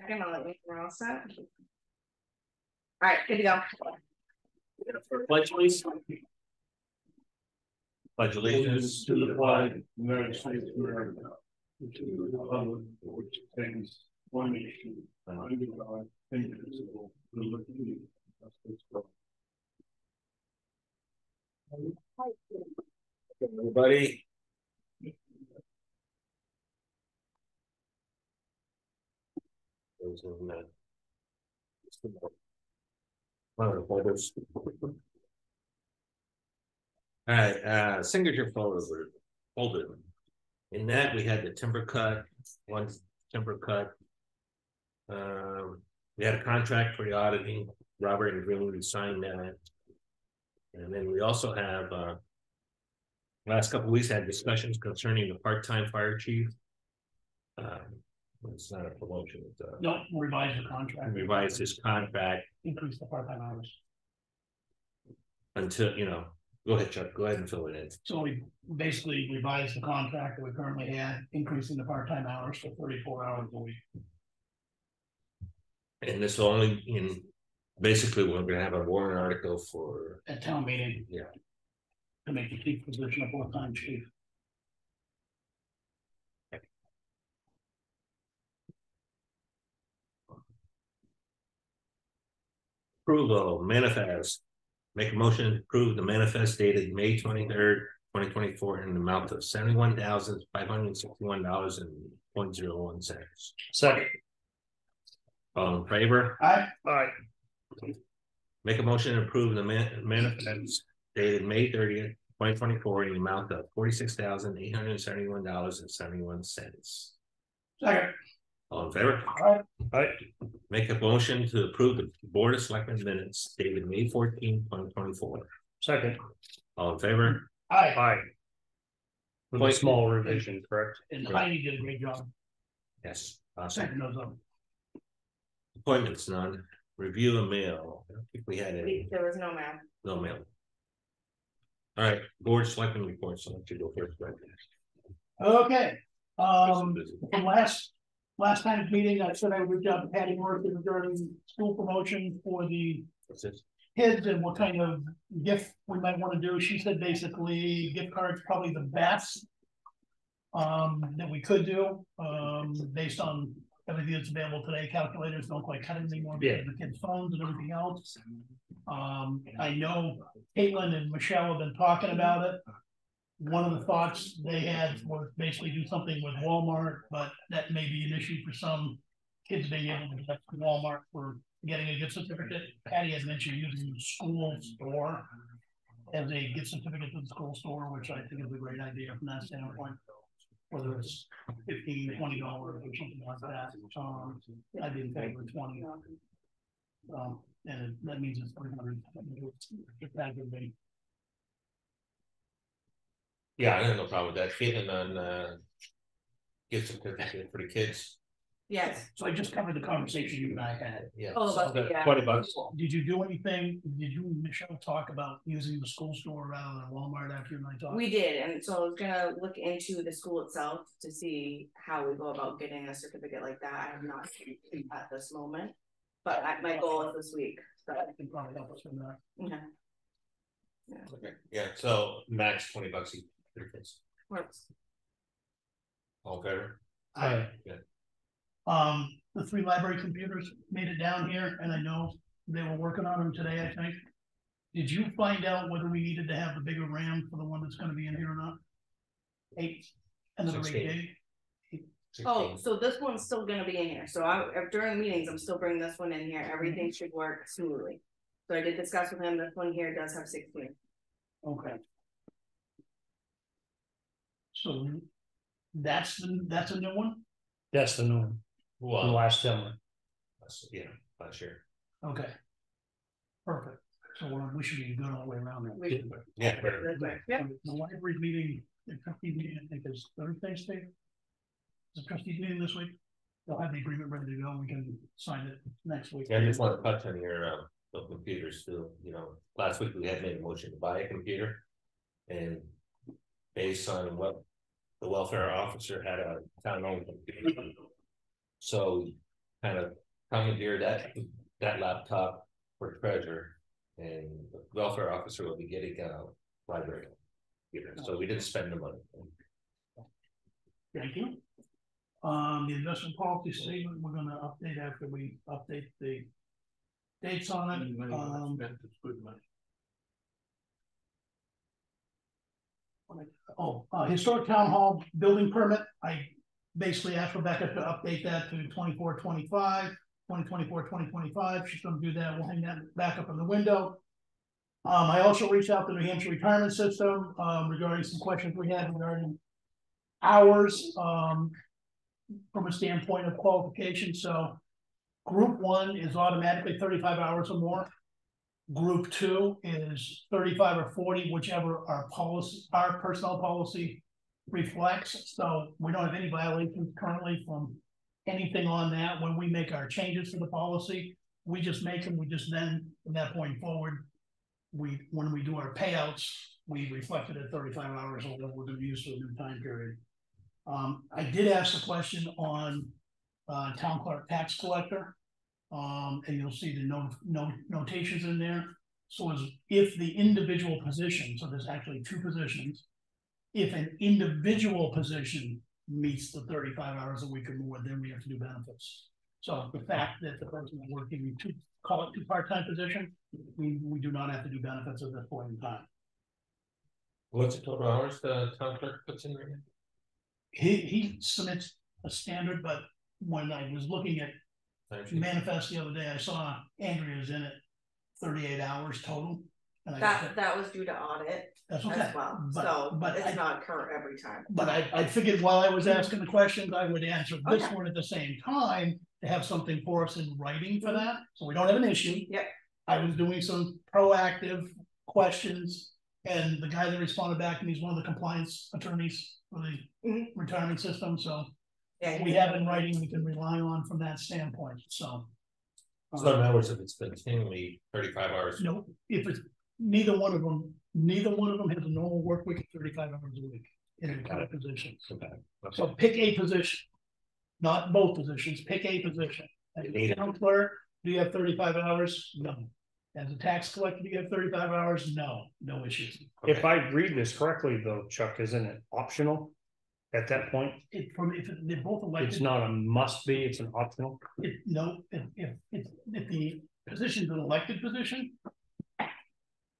Second, I'll let you know all set. All right, good to go. For pledge, please. Pledge allegiance to the flag of the United States of America, and to the republic for which it stands, one nation, under God, indivisible, with liberty and justice for all. Everybody. All right, signature folders were folded. In that we had the timber cut, one timber cut. We had a contract for the auditing. Robert and Green signed that. And then we also have last couple of weeks had discussions concerning the part-time fire chief. It's not a promotion. No, revise the contract. Revise his contract. Increase the part-time hours. Until, go ahead, Chuck, go ahead and fill it in. So we basically revised the contract that we currently had, increasing the part-time hours to 34 hours a week. And this only basically we're gonna have a warrant article for At town meeting. Yeah. To make the chief position a full-time chief. approval manifest. Make a motion to approve the manifest dated May 23rd, 2024 in the amount of $71,561.01. Second. All in favor? Aye. Make a motion to approve the manifest dated May 30th, 2024 in the amount of $46,871.71. Second. All in favor? Aye. Make a motion to approve the Board of Selectmen minutes dated May 14th, 2024. Second. All in favor? Aye. With a small revision, correct? And Heidi did a great job. Yes. Second those up. Appointments none. Review and mail. I don't think we had any. There was no mail. No mail. All right, Board of Selectmen reports. I'll let you go first. Right? Okay. From last time's meeting, I said I would reach out to Patty Murphy regarding school promotion for the kids and what kind of gift we might want to do. She said basically gift cards probably the best that we could do based on everything that's available today. Calculators don't quite cut it anymore because of the kids' phones and everything else. I know Caitlin and Michelle have been talking about it. One of the thoughts they had was basically do something with Walmart, but that may be an issue for some kids being able to get to Walmart for getting a gift certificate. Patty had mentioned using the school store as a gift certificate to the school store, which I think is a great idea from that standpoint. Whether it's $15, $20 or something like that. I didn't pay for 20. And that means it's 300. If that would be. Yeah, I have no problem with that. Feeling on gift certificate for the kids. Yes. So I just covered the conversation you and I had. Yeah. Oh, about the, $20. Did you do anything? Did you and Michelle talk about using the school store rather than Walmart after you and I talked? we did, and so I was gonna look into the school itself to see how we go about getting a certificate like that. I have not at this moment, but my goal is this week. So I can probably help us with that. okay. Yeah. Okay. Yeah. So max $20 each for the kids. Works. All fair. Aye. Good. The 3 library computers made it down here, and I know they were working on them today, I think. Did you find out whether we needed to have the bigger RAM for the one that's going to be in here or not? 8 and the 8 gig. Oh, so this one's still gonna be in here. So during meetings, I'm still bringing this one in here. Everything should work smoothly. So I did discuss with him. This one here does have 16. Okay. So that's a new one. That's the new one. Well, The last summer. yeah, last year. Okay. Perfect. So we should be good all the way around there. Yeah. Yeah. The library meeting, the trustee meeting, I think is Thursday, Steve. The trustees meeting this week. They'll have the agreement ready to go. We can sign it next week. Yeah, I just want to touch on your the computers too. Last week we had made a motion to buy a computer, and based on what the welfare officer had a town-owned computer. So kind of commandeer that laptop for treasure. And the welfare officer will be getting library. So we didn't spend the money. Thank you. The investment policy statement, we're gonna update after we update the dates on it. Historic town hall building permit, I basically asked Rebecca to update that to 24-25, 2024-2025. She's gonna do that. We'll hang that back up in the window. I also reached out to the New Hampshire retirement system regarding some questions we had regarding hours from a standpoint of qualification. So group 1 is automatically 35 hours or more. Group 2 is 35 or 40, whichever our personnel policy reflects. So we don't have any violations currently from anything on that. When we make our changes to the policy, we just make them. We just then, from that point forward, when we do our payouts, we reflect it at 35 hours or whatever we're going to use for a new time period. I did ask the question on town clerk tax collector. And you'll see the notations in there. So as if the individual position, so there's actually 2 positions, if an individual position meets the 35 hours a week or more, then we have to do benefits. So the fact that the person is working call it 2 part-time positions, we do not have to do benefits at this point in time. What's the total hours the town clerk puts in right now? He submits a standard, but when I was looking at manifest the other day, I saw Andrea's in it 38 hours total. And that was due to audit. That's okay. As well. But it's not current every time. But I figured while I was asking the questions, I would answer this one at the same time to have something for us in writing for that. So we don't have an issue. Yep. I was doing some proactive questions, and the guy that responded back, and he's one of the compliance attorneys for the retirement system. So yeah, we have in writing we can rely on from that standpoint. So in other words, if it's continually 35 hours. No, if it's neither one of them has a normal work week of 35 hours a week in a current position. Okay. So pick a position, not both positions, pick a position. As a town clerk, do you have 35 hours? No. As a tax collector, do you have 35 hours? No, no issues. Okay. If I read this correctly though, Chuck, isn't it optional at that point? If they're both elected, it's not a must be, it's an optional. If the position is an elected position,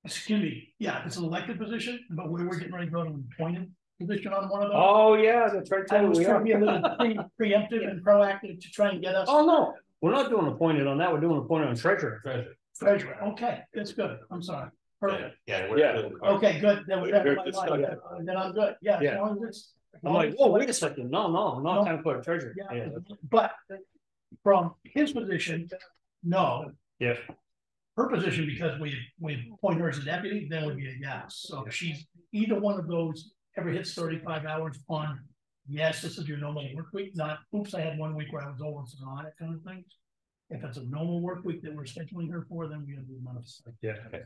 excuse me, yeah, it's an elected position, but we're getting ready to go to an appointed position on one of those. Oh yeah, that's right. I was trying to be a little preemptive and proactive to try and get us. Oh no, we're not doing appointed on that. We're doing appointed on treasurer. Treasurer. Okay, that's good. I'm sorry. Perfect. Yeah. Okay, good. Then I'm good. Yeah. As long as it's, I'm like, whoa, wait a second. No, I'm not town clerk treasurer. Yeah. But from his position, no. Yeah. Her position, because we appoint her as a deputy, then would be a yes. So if she's either one of those ever hits 35 hours on, yes, this is your normal work week, not, oops, I had 1 week where I was over, so on it kind of thing. If it's a normal work week that we're scheduling her for, then we have to do months. Yeah. Okay.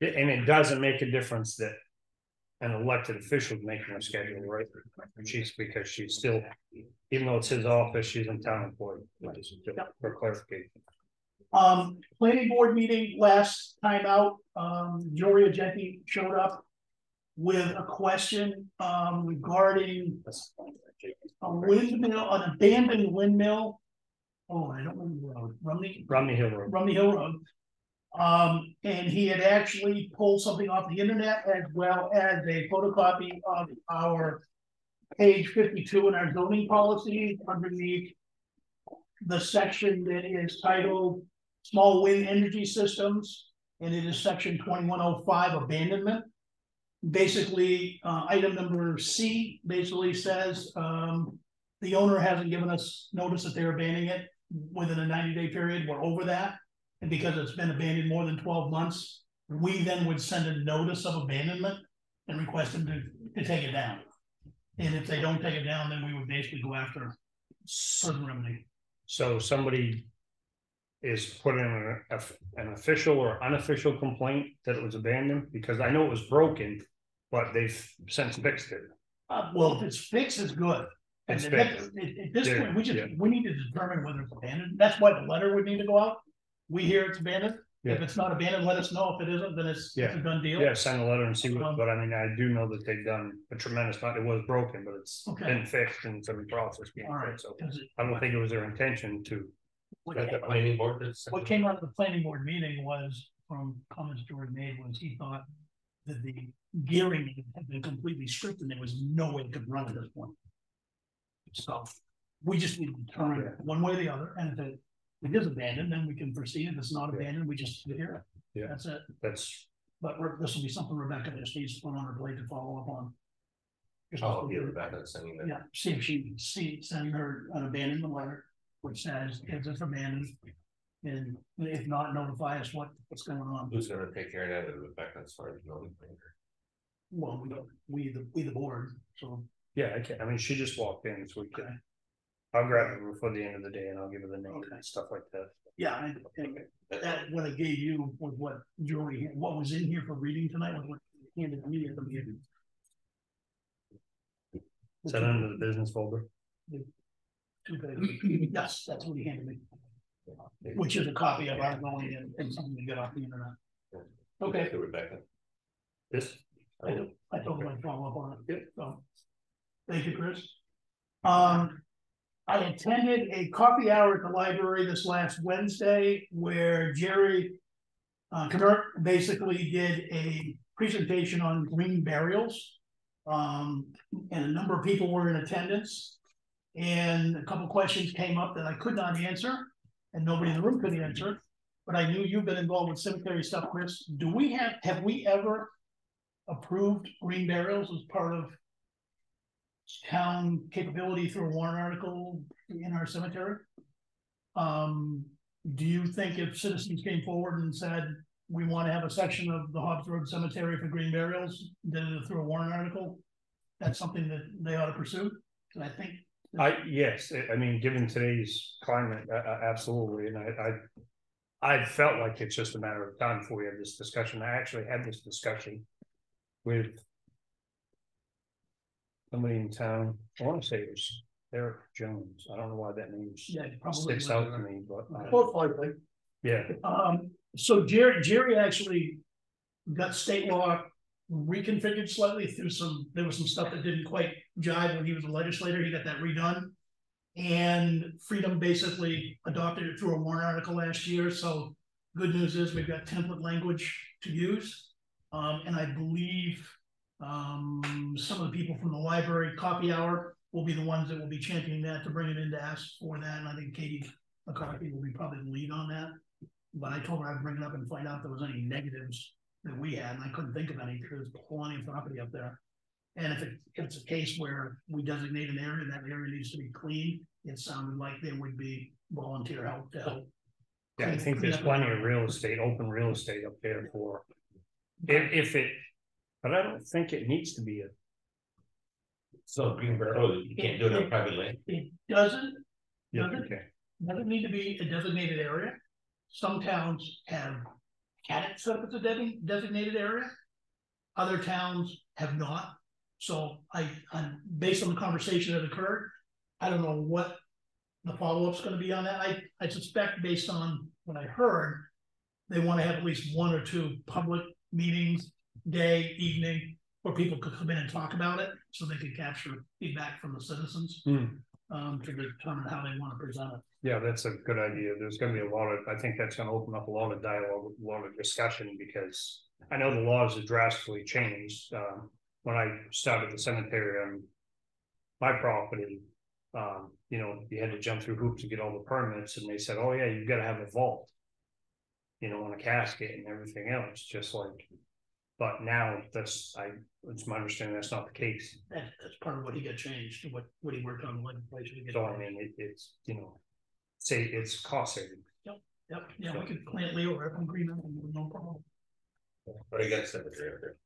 Yeah, and it doesn't make a difference that an elected official is making a schedule, right? Because she's still, even though it's his office, she's in town employee. For clarification. Planning board meeting last time out, Joria Jenke showed up with a question regarding a windmill, an abandoned windmill. Oh, I don't remember the road. Romney Hill Road. Romney Hill Road. And he had actually pulled something off the internet as well as a photocopy of our page 52 in our zoning policy underneath the section that is titled Small Wind Energy Systems, and it is section 2105 abandonment. Basically, item number C basically says the owner hasn't given us notice that they're abandoning it within a 90-day period. We're over that. And because it's been abandoned more than 12 months, we then would send a notice of abandonment and request them to take it down. And if they don't take it down, then we would basically go after certain remedy. So somebody is putting an official or unofficial complaint that it was abandoned, because I know it was broken, but they've since fixed it. Well, if it's fixed, it's good. And Inspect. at this Yeah, point, we yeah. need to determine whether it's abandoned. That's why the letter would need to go out. We hear it's abandoned. If Yeah. it's not abandoned, let us know. If it isn't, then it's a done deal. Yeah, send a letter and see what, but I mean, I do know that they've done a tremendous amount. It was broken, but it's been fixed and it's in the process being fixed. So I don't think it was their intention to. The planning board. What came out of the planning board meeting was, from comments George made, was he thought that the gearing had been completely stripped and there was no way it could run at this point. So we just need to determine one way or the other, and if it is abandoned, then we can proceed. If it's not abandoned, we just hear it. Yeah, that's it. But this will be something Rebecca just needs to put on her plate to follow up on. Oh, yeah, Rebecca sending that. Yeah, see if she send her an abandonment letter, which says if it's abandoned, and if not, notify us what's going on. Who's gonna take care of that, Rebecca, as far as knowing? Well, we the board, so. yeah, I can't. I mean, she just walked in, so we can. I'll grab her before the end of the day and I'll give her the name and stuff like that. Yeah, and that what I gave you was what Joey, what was in here for reading tonight was what he handed me at the meeting. Is that under the business folder? Yes, that's what he handed me. Which is a copy of our going and something to get off the internet. Okay. Rebecca. This? I told him I'd follow up on it. Yep. So, thank you, Chris. I attended a coffee hour at the library this last Wednesday where Jerry Knert basically did a presentation on green burials. And a number of people were in attendance. And a couple questions came up that I could not answer, and nobody in the room could answer. But I knew you've been involved with cemetery stuff, Chris. Have we ever approved green burials as part of town capability through a warrant article in our cemetery? Do you think if citizens came forward and said, we want to have a section of the Hobbs Road Cemetery for green burials, did it through a warrant article, that's something that they ought to pursue? And I think yes, I mean, given today's climate, absolutely. And I felt like it's just a matter of time before we have this discussion. I actually had this discussion with somebody in town. I want to say it was Eric Jones. I don't know why that name sticks out to me, but most likely. Yeah. So Jerry actually got state law reconfigured slightly through there was some stuff that didn't quite jive when he was a legislator. He got that redone, and Freedom basically adopted it through a warrant article last year. So good news is we've got template language to use, and I believe some of the people from the library coffee hour will be the ones that will be championing that to bring it in to ask for that. And I think Katie McCarthy will be probably the lead on that. But I told her I'd bring it up and find out if there was any negatives that we had, and I couldn't think of any. There's plenty of property up there. And if it's a case where we designate an area, that area needs to be clean, it sounded like there would be volunteer help to help. Yeah, I think there's plenty of real estate, open real estate up there for if it, but I don't think it needs to be a. So green burial, you can't do it on private land. It doesn't need to be a designated area. Some towns have had it set up as a designated area. Other towns have not. So I'm based on the conversation that occurred, I don't know what the follow-up's going to be on that. I suspect, based on what I heard, they want to have at least one or two public meetings, day, evening, where people could come in and talk about it, so they could capture feedback from the citizens to determine how they want to present it. Yeah, that's a good idea. There's going to be a lot of, I think that's going to open up a lot of dialogue, a lot of discussion, because I know the laws have drastically changed. When I started the cemetery on my property, you know, you had to jump through hoops to get all the permits, and they said, oh yeah, you've got to have a vault, you know, on a casket and everything else, just like, but now it's my understanding that's not the case. That's part of what he got changed, what he worked on the legislation. So I mean, it's, you know, say it's cost saving. Yep. Yeah, so we could plant Leo or Evan Green, no problem. What do you got cemetery up there?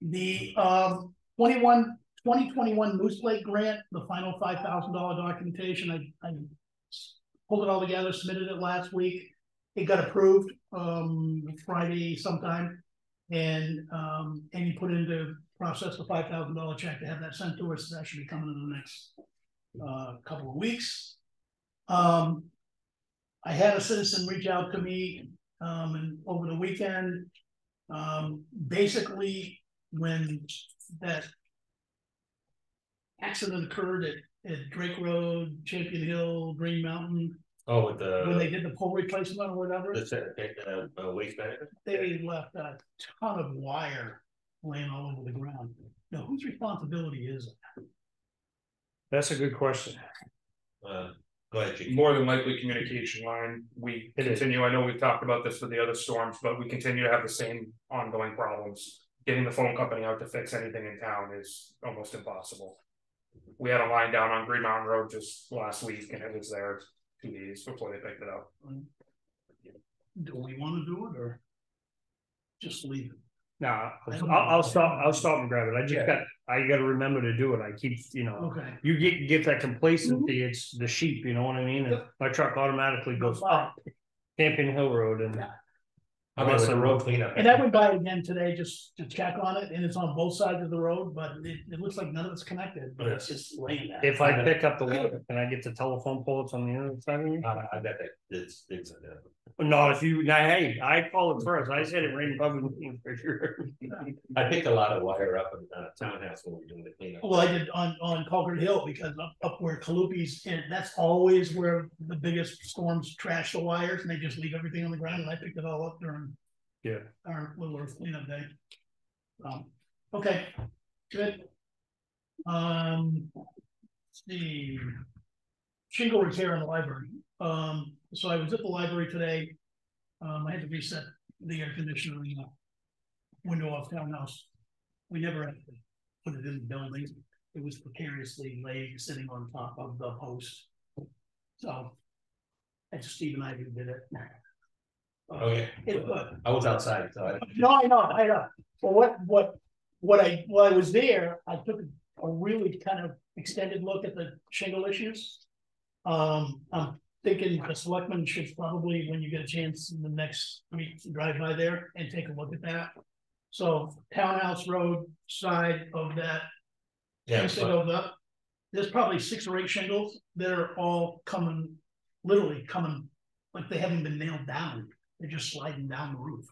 The 2021 Moose Lake grant, the final $5,000 documentation, I pulled it all together, submitted it last week. It got approved Friday sometime, and you put into process the $5,000 check to have that sent to us. That should be coming in the next couple of weeks. I had a citizen reach out to me and over the weekend. Basically, when that accident occurred at Drake Road, Champion Hill, Green Mountain. Oh, with When they the, did the pole replacement or whatever, waste management? they left a ton of wire laying all over the ground. Now, whose responsibility is it? That's a good question. Go ahead, Chief. More than likely communication line. We continue, I know we've talked about this with the other storms, but we continue to have the same ongoing problems. Getting the phone company out to fix anything in town is almost impossible. We had a line down on Green Mountain Road just last week and it was there 2 days before they picked it up. Do we want to do it or just leave it? Nah, I'll stop and grab it. I gotta remember to do it. I keep, Okay. you get that complacency, it's the sheep, you know what I mean? And my truck automatically goes up Champion Hill Road and. How about the road cleanup? And I went by again today just to check on it, and it's on both sides of the road, but it looks like none of it's connected, but it's just laying there. If I pick up the water, can I get the telephone poles on the other side of me? I bet that it's Not if you, now, hey, I called it first. I said it rained publicly for sure. I picked a lot of wire up in townhouse when we were doing the cleanup. Well, I did on Culver Hill because up where Kalupi's, and that's always where the biggest storms trash the wires and they just leave everything on the ground, and I picked it all up during our little earth cleanup day. Okay, good. Let's see. Shingle repair in the library. So I was at the library today. I had to reset the air conditioner in the window off townhouse. We never had to put it in the building. It was precariously laid sitting on top of the post. So that's Steve and I who did it. Okay. I was outside, so No, I know. Well, what I was there, I took a really kind of extended look at the shingle issues. I'm thinking the selectmen should probably, when you get a chance in the next week, drive by there and take a look at that. So Townhouse Road side of that, goes up. There's probably 6 or 8 shingles that are all literally coming, like they haven't been nailed down. They're just sliding down the roof.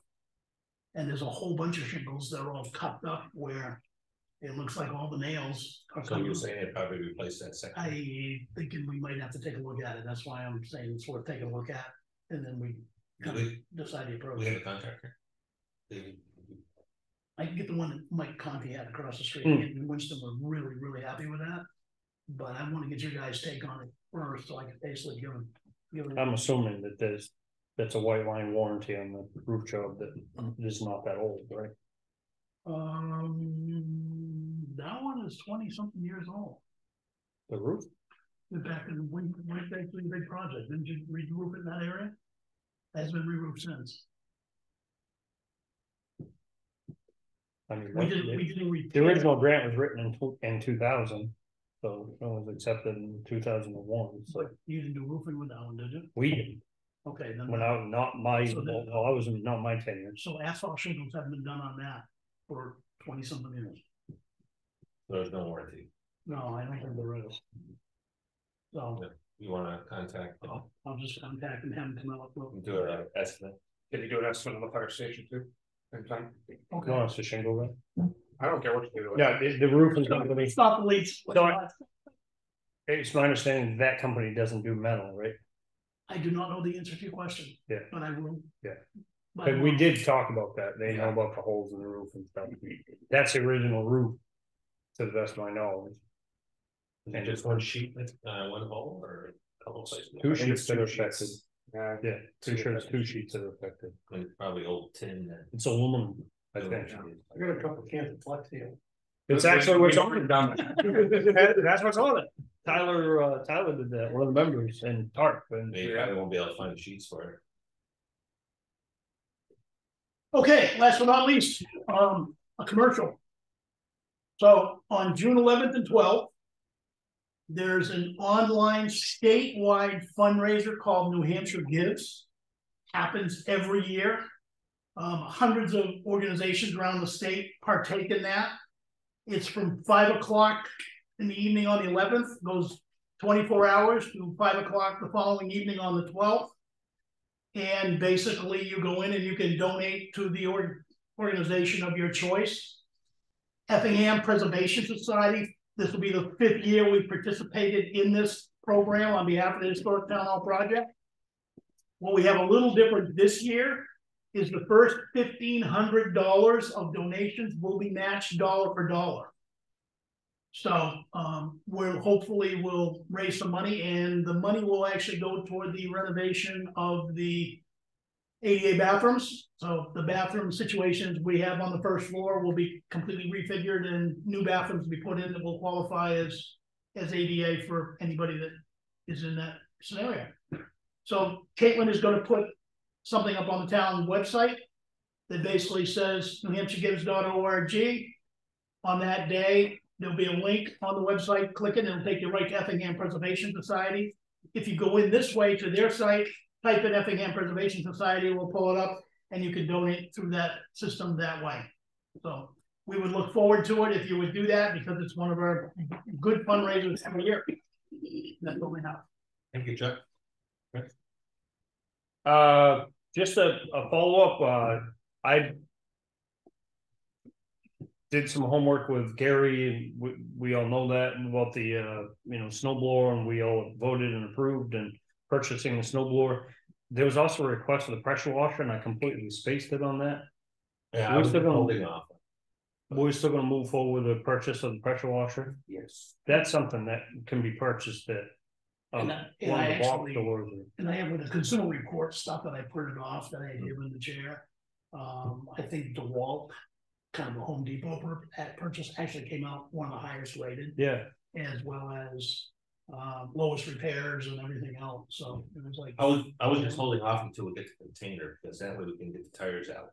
And there's a whole bunch of shingles that are all cupped up where it looks like all the nails are. So you're saying it probably replace that section? I thinking we might have to take a look at it. That's why I'm saying it's worth taking a look at, and then we kind of decide the approach. We have a contractor. I can get the one that Mike Conti had across the street. And Winston was really, really happy with that. But I want to get your guys' take on it first, so I can basically give them. I'm assuming that that's a white line warranty on the roof job that is not that old, right? That one is 20-something years old. The roof? Back in when basically a big project. Didn't you re-roof it in that area? It has been re-roofed since. I mean, We didn't the original grant was written in 2000, so it was accepted in 2001. So you didn't do roofing with that one, did you? we did. Okay, then. When I not my not my tenure. So asphalt shingles haven't been done on that for 20-something years. There's no warranty. No, I don't think there is. So You want to contact them? I'll just contact and have them come out. Do an estimate. Did you do an estimate on the fire station too? Same time? Okay. No, it's a shingle then. I don't care what you do. Yeah, the roof is not going to be. Stop the leaks. It's my understanding that company doesn't do metal, right? I do not know the answer to your question. Yeah. But I will. Yeah. But we did talk about that. They know about the holes in the roof and stuff. That's the original roof, to the best of my knowledge. And just one sheet, one hole, or a couple places? 2 sheets that are affected. Yeah, Yeah, pretty sure it's 2 sheets that are affected. And probably old tin. It's aluminum, I think. I got a couple cans of Flex here. It's actually what's on it. That's what's on it. Tyler did that, one of the members, and Tarp. And They probably won't be able to find sheets for it. Okay, last but not least, a commercial. So on June 11th and 12th, there's an online statewide fundraiser called New Hampshire Gives. Happens every year. Hundreds of organizations around the state partake in that. It's from 5 o'clock in the evening on the 11th, goes 24 hours to 5 o'clock the following evening on the 12th. And basically you go in and you can donate to the organization of your choice. Effingham Preservation Society, this will be the 5th year we've participated in this program on behalf of the Historic Town Hall Project. What we have a little different this year is the first $1,500 of donations will be matched dollar for dollar. So we'll hopefully raise some money, and the money will actually go toward the renovation of the ADA bathrooms. So the bathroom situations we have on the first floor will be completely refigured, and new bathrooms will be put in that will qualify as ADA for anybody that is in that scenario. So Caitlin is going to put something up on the town website that basically says NewHampshireGives.org. On that day, there'll be a link on the website. Click it, and it'll take you right to Effingham Preservation Society. If you go in this way to their site, type in Effingham Preservation Society, we'll pull it up, and you can donate through that system that way. So we would look forward to it if you would do that, because it's one of our good fundraisers every year. That's what we have. Thank you, Chuck. Just a follow-up. I did some homework with Gary, and we all know that about the snow blower, and we all voted and approved and purchasing the snow blower. There was also a request for the pressure washer, and I completely spaced it on that. Yeah, we're still holding off. We're still going to move forward with the purchase of the pressure washer. Yes, that's something that can be purchased at one of the box stores. And I have with the consumer report stuff that I printed off that I had here in the chair. I think DeWalt, kind of a Home Depot purchase, actually came out one of the highest rated. Yeah. As well as lowest repairs and everything else. So it was like I was just holding off until we get the container, because that way we can get the tires out.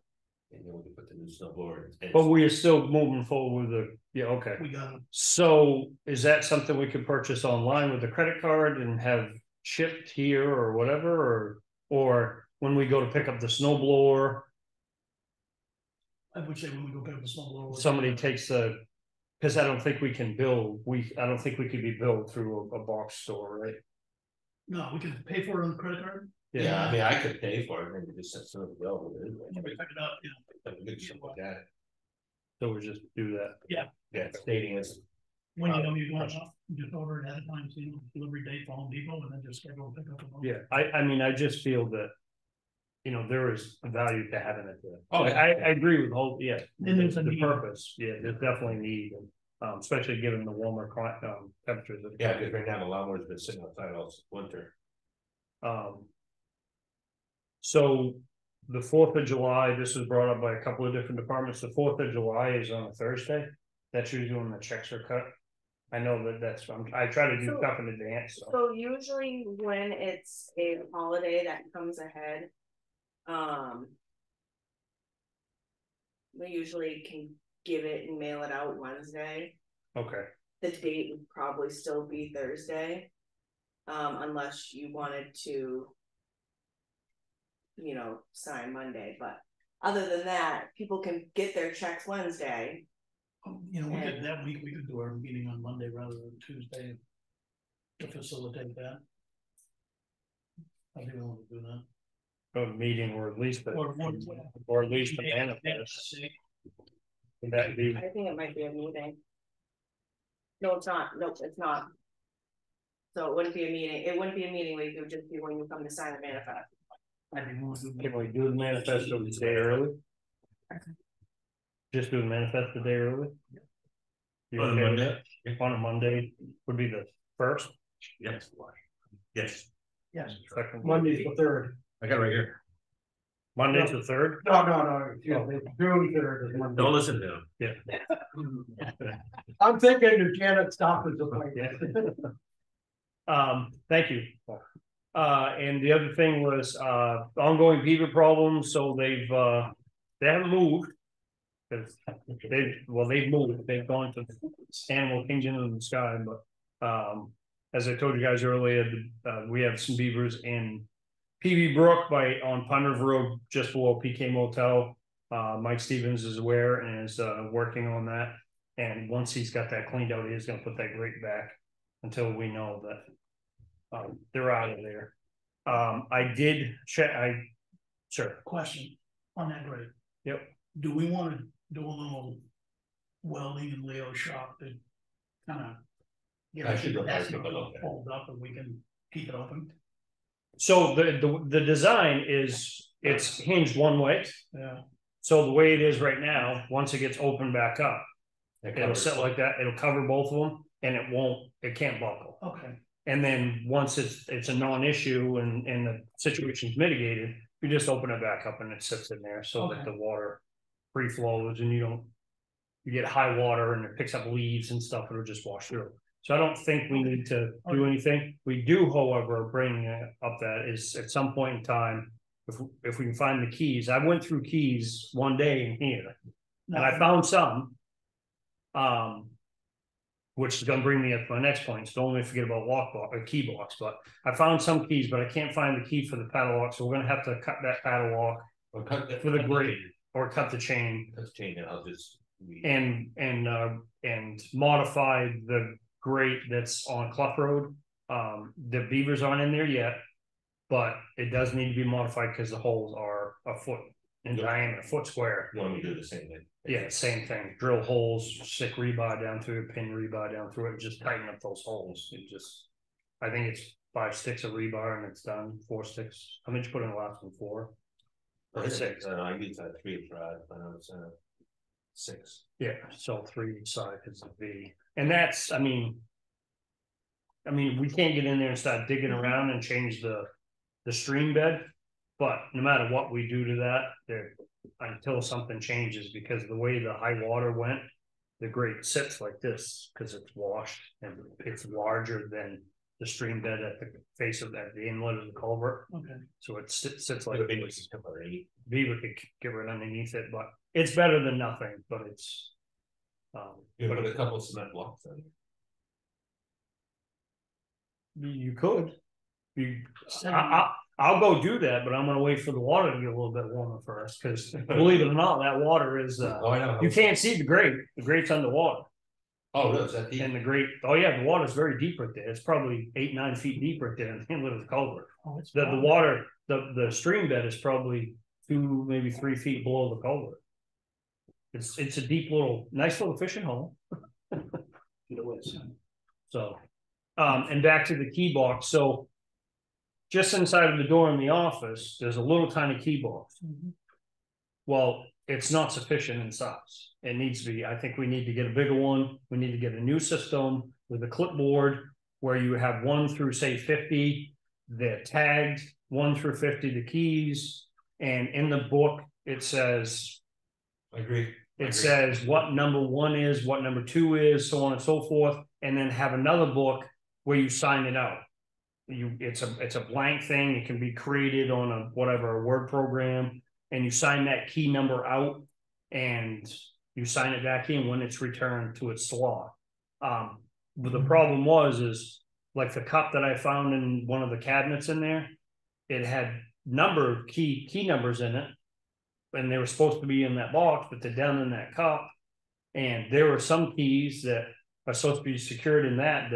And then we can put the new snowboard in. But we are still moving forward with okay. We got them. So is that something we could purchase online with a credit card and have shipped here or whatever, or when we go to pick up the snow blower? I would say when we go pick up the snow blower, somebody takes because I don't think we can bill. I don't think we could be billed through a box store, right? No, we can pay for it on the credit card. Yeah, I mean, I could pay for it, maybe just set some of the bill with it. Pick it up, Good shit like that. So we just do that. Yeah, stating is. When you know you're going off, you just order it ahead of time, so you know delivery date for Home Depot, and then just schedule a pickup. Yeah, I mean, I just feel that there is a value to having it there. Oh, I agree with the whole, And there's a the need. purpose, there's definitely need, especially given the warmer temperatures. Yeah, because right now the lawnmower's been sitting outside all winter. So the 4th of July, this was brought up by a couple of different departments. The 4th of July is on a Thursday. That's usually when the checks are cut. I know that's I try to do stuff in advance. So usually when it's a holiday that comes ahead, we usually can give it and mail it out Wednesday. Okay. The date would probably still be Thursday, unless you wanted to, sign Monday. But other than that, people can get their checks Wednesday. That week we could do our meeting on Monday rather than Tuesday to facilitate that. I think we want to do that. A meeting, or at least or at least a manifest. That be? I think it might be a meeting. No, it's not. Nope, it's not. So it wouldn't be a meeting. It wouldn't be a meeting week. It would just be when you come to sign the manifest. Can we do the manifest a day early? Just do the manifest a day early? On a Monday? On a Monday would be the 1st? Yes. Yes. Yes. Second. Monday's the 3rd. I got it right here. Monday's the 3rd? No. June 3rd is Monday. Don't listen to him. Yeah. I'm thinking the Janet stop is thank you. And the other thing was ongoing beaver problems. So they haven't moved. They've moved. They've gone to Animal Kingdom in the sky. But as I told you guys earlier, we have some beavers in PB Brook on Pine River Road, just below PK Motel. Mike Stevens is aware and is working on that. And once he's got that cleaned out, he's gonna put that grate back until we know that they're out of there. I did check, sure. Question on that grade. Yep. Do we want to do a little welding in Leo's shop to kind of get I should go that's back and not take a look at it. fold up and we can keep it open? So the design is, it's hinged one way. Yeah. So the way it is right now, once it gets opened back up, It it'll covers- sit like that, it'll cover both of them, and it can't buckle. Okay. And then once it's a non-issue and the situation's mitigated, you just open it back up and it sits in there so that Okay. the water free flows and you get high water and it picks up leaves and stuff, it'll just wash through. So I don't think we need to do anything. We do, however, bring up that is at some point in time, if we can find the keys. I went through keys one day in here and I found some. Which is gonna bring me up to my next point, so don't let me forget about key blocks, but I found some keys, but I can't find the key for the padlock, so we're gonna have to cut that padlock Or cut the, for the grate or cut the chain Cut the chain and I'll just. and modify the grate that's on Clough Road. The beavers aren't in there yet, but it does need to be modified because the holes are a foot in diameter, a foot square. You want me to do the same thing? Yeah, same thing. Drill holes, stick rebar down through it, pin rebar down through it, just tighten up those holes. I think it's 5 sticks of rebar and it's done. 4 sticks. How much you put in the last one? 4 or 6? I use that 3 rod, but I was 6. Yeah, so 3 each side is a V. And that's, I mean, we can't get in there and start digging around and change the stream bed, but no matter what we do to that, until something changes, because the way the high water went, the grate sits like this because it's washed and it's larger than the stream bed at the face of the inlet of the culvert. Okay. So it sits like Beaver this. can Could get right underneath it, but it's better than nothing. But it's you put a couple of cement blocks in. you could. I'll go do that, but I'm gonna wait for the water to get a little bit warmer first, because believe it or not, that water is Oh, I know. you can't see the grate. The grate's underwater. Oh, really? Is that deep? And the grate, oh yeah, the water's very deep right there. It's probably 8-9 feet deep right there in the inlet of the culvert. Oh, it's The water, the stream bed is probably 2, maybe 3 feet below the culvert. It's a deep nice little fishing hole. It is. So, and back to the key box. So just inside of the door in the office, there's a little tiny key box. Well, it's not sufficient in size. It needs to be, I think we need to get a bigger one. We need to get a new system with a clipboard where you have 1 through say 50. They're tagged 1 through 50, the keys. And in the book, it says, I agree. it says what number 1 is, what number 2 is, so on and so forth. And then have another book where you sign it out. It's a blank thing. It can be created on a Word program, and you sign that key number out and you sign it back in when it's returned to its slot. But the problem is like the cup that I found in one of the cabinets in there, it had key numbers in it, and they were supposed to be in that box, but they're down in that cup. And there were some keys that are supposed to be secured in that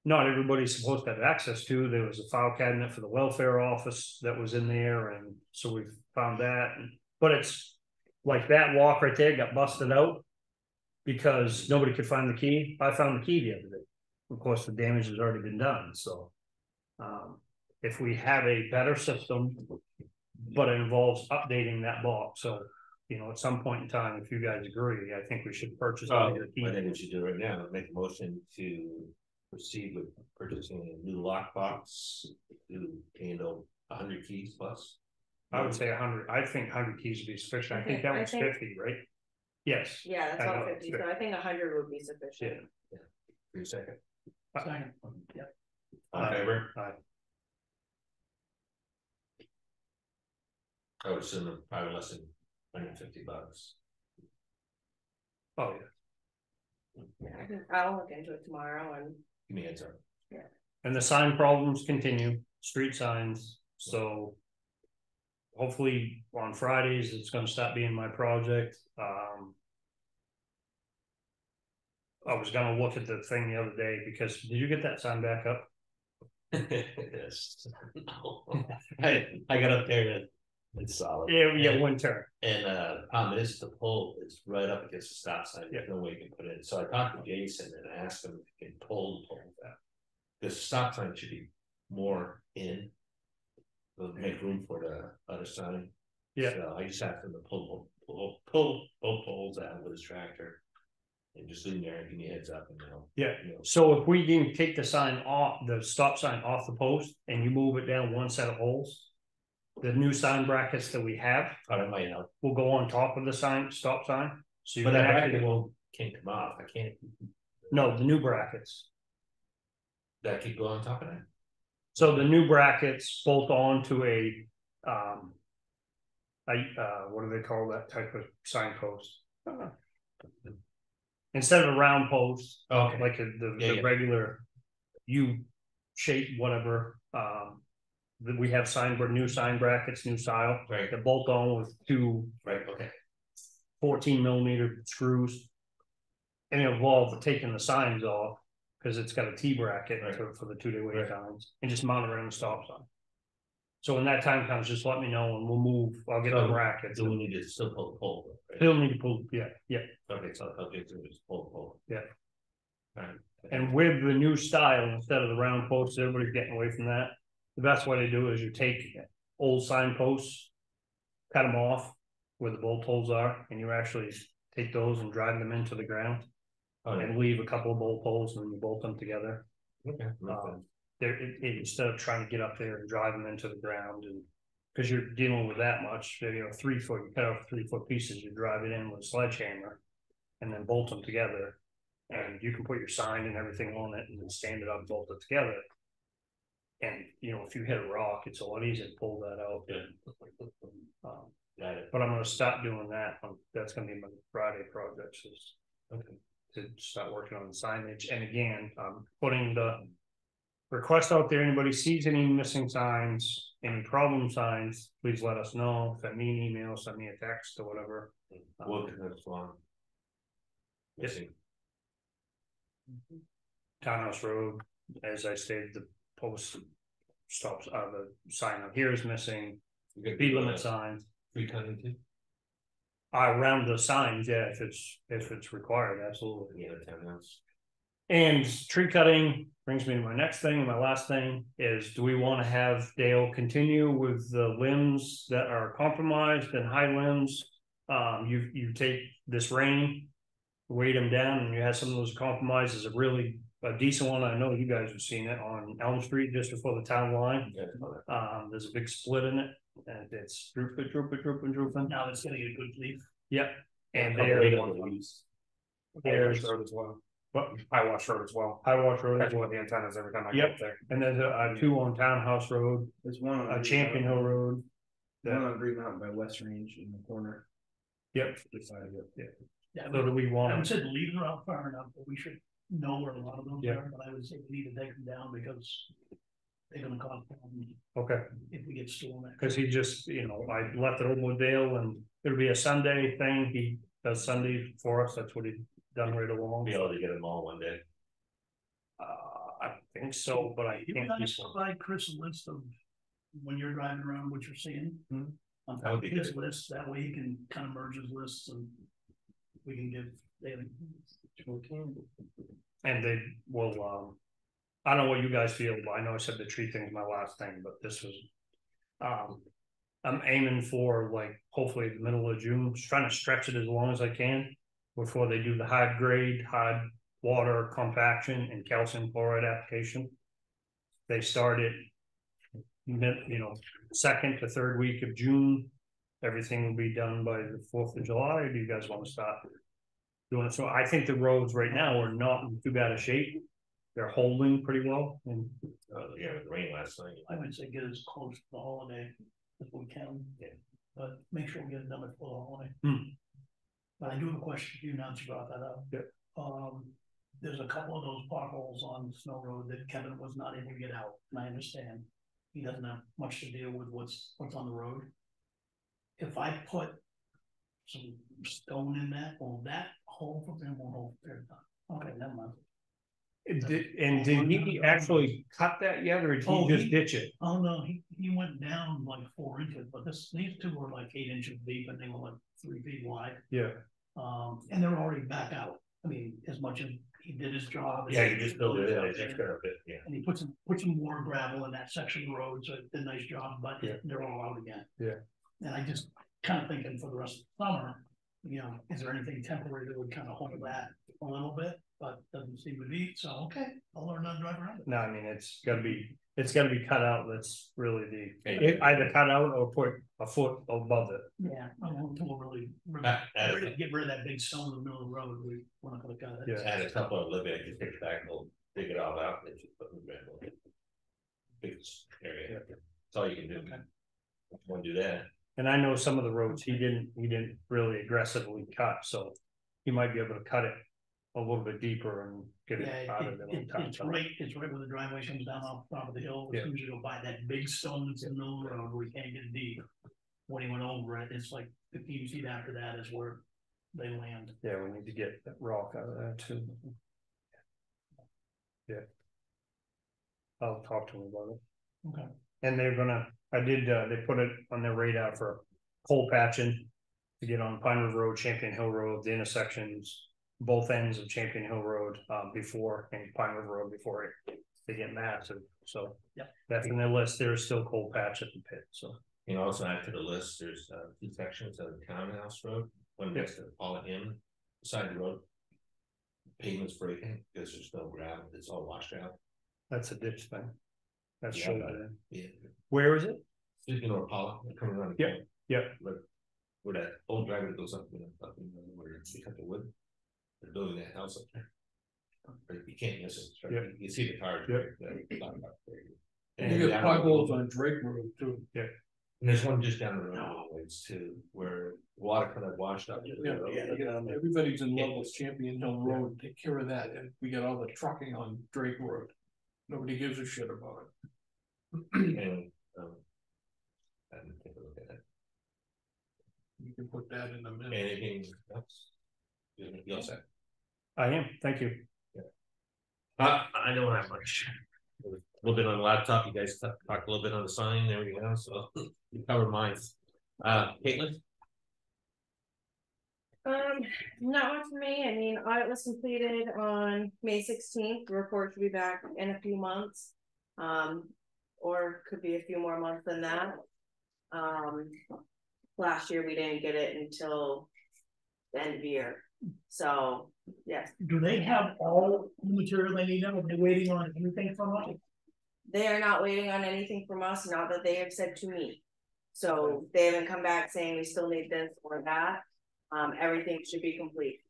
not everybody's supposed to have access to. There was a file cabinet for the welfare office that was in there, and so we found that. But it's like that lock right there got busted out because nobody could find the key. I found the key the other day. Of course, the damage has already been done. So if we have a better system, but it involves updating that box. So, at some point in time, if you guys agree, I think we should purchase I a key. think we should do it right now. Make a motion to proceed with purchasing a new lockbox to handle 100 keys plus. I would say 100. I think 100 keys would be sufficient. I think that was 50, right? Yes. Yeah, that's I all know, 50, so I think 100 would be sufficient. Yeah. 3 second. Second. Yeah. All in favor? Aye. I would assume probably less than $150. Oh yeah. I'll look into it tomorrow and. Give me a heads up. And the sign problems continue. Street signs. So hopefully on Fridays it's going to stop being my project. I was gonna look at the thing the other day, because did you get that sign back up? Yes. I got up there and it's solid. Yeah, one turn. And problem is the pole is right up against the stop sign. There's no way you can put it in. So I talked to Jason and asked him if he can pull the pole back. The stop sign should be more in. It'll make room for the other sign. Yeah. So I just asked him to pull both poles out with his tractor. And just leave there and give me a heads up and Yeah. you know. So if we can take the sign off, the stop sign off the post, and you move it down one set of holes, the new sign brackets that we have That might help. will go on top of the sign, stop sign. So you But can that actually, bracket can't come off. I can't. no, the new brackets. That keep going on top of that. So the new brackets bolt on to a, what do they call that type of signpost? Instead of a round post, Okay. like the regular U shape, whatever, that we have new sign brackets, new style, Right. that bolt on with two Right. Okay. 14mm screws. And it involved taking the signs off, because it's got a T bracket for the 2-day wait times, and just mount it around the stop sign. So when that time comes, just let me know and we'll move. I'll get the brackets. Do we need to still pull the pole? Right? Still need to pull, yeah. Okay, so I'll get to just pull the pole. Yeah. All right. And with the new style, instead of the round posts, everybody's getting away from that. The best way to do it is you take old signposts, cut them off where the bolt holes are, and you actually take those and drive them into the ground. And leave a couple of bolt holes, and then you bolt them together. Okay. Instead of trying to get up there and drive them into the ground, and because you're dealing with that much, 3 foot, you cut off 3 foot pieces, you drive it in with a sledgehammer, and then bolt them together. And you can put your sign and everything on it, and then stand it up, bolt it together. And if you hit a rock, it's a lot easier to pull that out. But I'm going to stop doing that. That's going to be my Friday project. To start working on the signage. And again, I'm putting the request out there. Anybody sees any missing signs, any problem signs, please let us know. Send me an email, send me a text or whatever. That's one. Missing. Townhouse Road, as I stated, the post stops, the sign up here is missing. Speed limit signs. Free cutting too. Around the signs, yeah, if it's required, absolutely. Yeah, townhouse. And tree cutting brings me to my next thing. My last thing is, do we want to have Dale continue with the limbs that are compromised and high limbs? You take this rain, weight them down, and you have some of those compromises. A decent one. I know you guys have seen it on Elm Street just before the town line. There's a big split in it. And it's drooping. Now it's getting a good leaf. Yep. And there's road as well. What? High Wash Road as well. High Wash Road. That's one of the antennas every time I go up there. And there's two on Townhouse Road. There's one on Champion Hill Road. One on Green Mountain by West Range in the corner. Yep. Yeah, so do we want? I would say leave them out far enough, but we should know where a lot of those are. But I would say we need to take them down because they're going to cause problems. Okay. If we get storm. Because he just, I left it over with Dale, and it'll be a Sunday thing. He does Sunday for us. That's what he done right along. Be able to get them all one day. I think so, but I can't. Provide Chris a list of when you're driving around what you're seeing. On That would be his good. list. That way he can kind of merge his lists, and we can give daily. And they will. I don't know what you guys feel, but I know I said the tree thing is my last thing, but this was. I'm aiming for hopefully the middle of June, just trying to stretch it as long as I can before they do the hard water compaction and calcium chloride application. They started, second to third week of June. Everything will be done by the 4th of July. Or do you guys want to stop doing it? So I think the roads right now are not in too bad a shape. They're holding pretty well. And With the rain last night. I would say get as close to the holiday as we can. Yeah. But make sure we get it done before the holiday. But I do have a question for you now that you brought that up. Yeah. There's a couple of those potholes on Snow Road that Kevin was not able to get out, and I understand he doesn't have much to deal with what's on the road. If I put some stone in that, will that hole from them won't hold there? Okay, never mind. And did he actually cut that yet, or did he just ditch it? Oh, no, he went down like 4 inches, but these two were like 8 inches deep and they were like 3 feet wide. Yeah. And they're already back out. I mean, as much as he did his job. Yeah, you just build it in, it's just got a bit, yeah. And he put some more gravel in that section of the road, so it did a nice job, but they're all out again. Yeah. And I just kind of thinking for the rest of the summer, you know, is there anything temporary that would kind of hold that a little bit? But doesn't seem to be, so okay, I'll learn how to drive around it. No, I mean, it's gotta be cut out. That's really either cut out or put a foot above it. Yeah, I don't know, we'll really get rid of that big stone in the middle of the road. We're not gonna cut it. Yeah. And a couple of living, I can take it back, we'll dig it all out, and just put the gravel in. Big area, that's all you can do. Okay. Want to do that. And I know some of the roads he didn't really aggressively cut, so he might be able to cut it a little bit deeper and get it out of there. It's right where the driveway comes down off the top of the hill. As soon as you go by that big stone that's in the middle of the road where you can't get deep. When he went over it, it's like 15 feet after that is where they land. Yeah, we need to get that rock out of there too. Yeah. I'll talk to him about it. Okay. And they put it on their radar for coal patching to get on Pine River Road, Champion Hill Road, the intersections, both ends of Champion Hill Road, before, and Pine River Road before they get massive. So that's in their list. There is still coal patch at the pit. So you know, also add to the list, there's 2 sections of the townhouse road, one next to Paula Inn, side of the road. Pavement's breaking because there's no gravel, it's all washed out. that's a ditch thing. That's Yeah, shoulder. Yeah. Where is it? You know, Paula, coming around. Yep. Where that old driveway goes up, where you cut the wood. They're building that house up there. But you can't miss it. Right? You see the cars. And you get potholes on Drake Road too. Yeah. And there's one just down the road too, where water kind of washed up. Everybody's in love with Champion Hill Road, take care of that, and we got all the trucking on Drake Road. Nobody gives a shit about it. And I didn't take a look at it. You can put that in a minute. Anything else? You all set? I am. Thank you. I don't have much. A little bit on the laptop. You guys talked a little bit on the sign and everything else. So you covered mine. Caitlin? Not much for me. I mean, audit was completed on May 16th. The report should be back in a few months. Or could be a few more months than that. Last year we didn't get it until the end of the year. So yes. Do they have all the material they need now? Are they waiting on anything from us? They are not waiting on anything from us, not that they have said to me. So they haven't come back saying we still need this or that. Everything should be complete.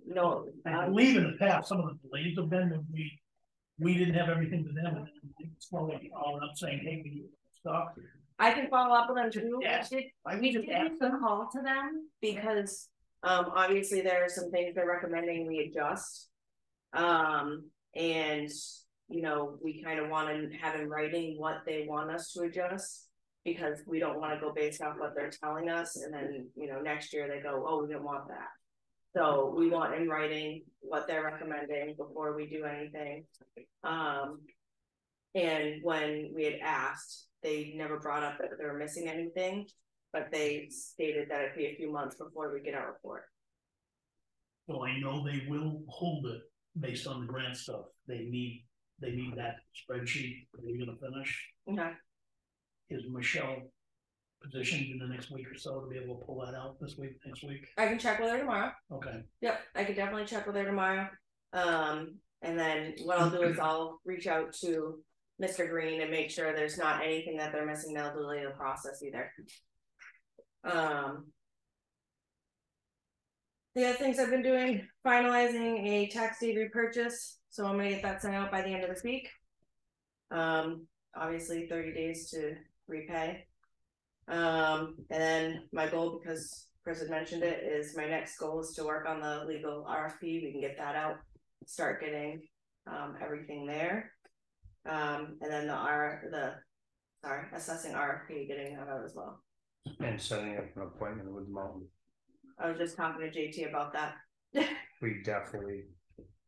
No, I believe in the past some of the delays have been that we didn't have everything to them, and they slowly followed up saying, "Hey, we need stuff." I can follow up with them too. We just asked them. Call to them because obviously there are some things they're recommending we adjust. And you know, we kind of want to have in writing what they want us to adjust, because we don't want to go based off what they're telling us and then, you know, next year they go, oh, we didn't want that. So we want in writing what they're recommending before we do anything. And when we had asked, they never brought up that they were missing anything, but they stated that it'd be a few months before we get our report. Well, I know they will hold it based on the grant stuff. They need that spreadsheet that they're gonna finish. Okay. Is Michelle positioned in the next week or so to be able to pull that out this week, next week? I can check with her tomorrow. Okay. Yep, I could definitely check with her tomorrow. And then what I'll do is I'll reach out to Mr. Green and make sure there's not anything that they're missing that'll delay the process either. The other things I've been doing, finalizing a tax deed repurchase. So I'm gonna get that sent out by the end of this week. Obviously 30 days to repay. And then my goal, because Chris had mentioned it, is my next goal is to work on the legal RFP. We can get that out, start getting everything there. And then assessing RFP, getting that out as well. And setting up an appointment with Mountain. I was just talking to JT about that. we definitely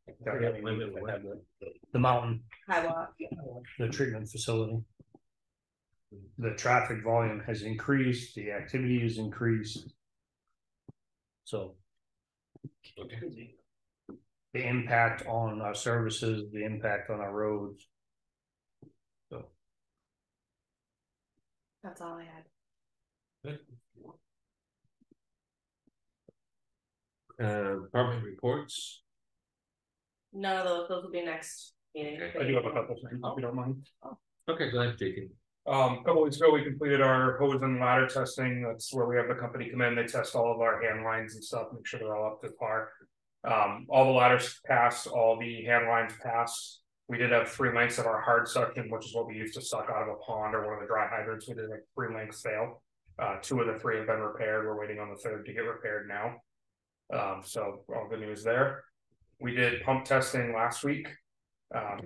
need to have the mountain, High lot. the treatment facility. The traffic volume has increased, the activity has increased. So. The impact on our services, the impact on our roads. So. That's all I had. Department reports. None of those will be next meeting. I do have a couple things, if you don't mind. Okay, go ahead, JT. A couple weeks ago, we completed our hose and ladder testing. That's where we have the company come in, they test all of our hand lines and stuff, make sure they're all up to par. All the ladders passed, all the hand lines passed. We did have 3 lengths of our hard suction, which is what we used to suck out of a pond or one of the dry hydrants. We did like 3 lengths fail. 2 of the 3 have been repaired. We're waiting on the 3rd to get repaired now. So all good news there. We did pump testing last week.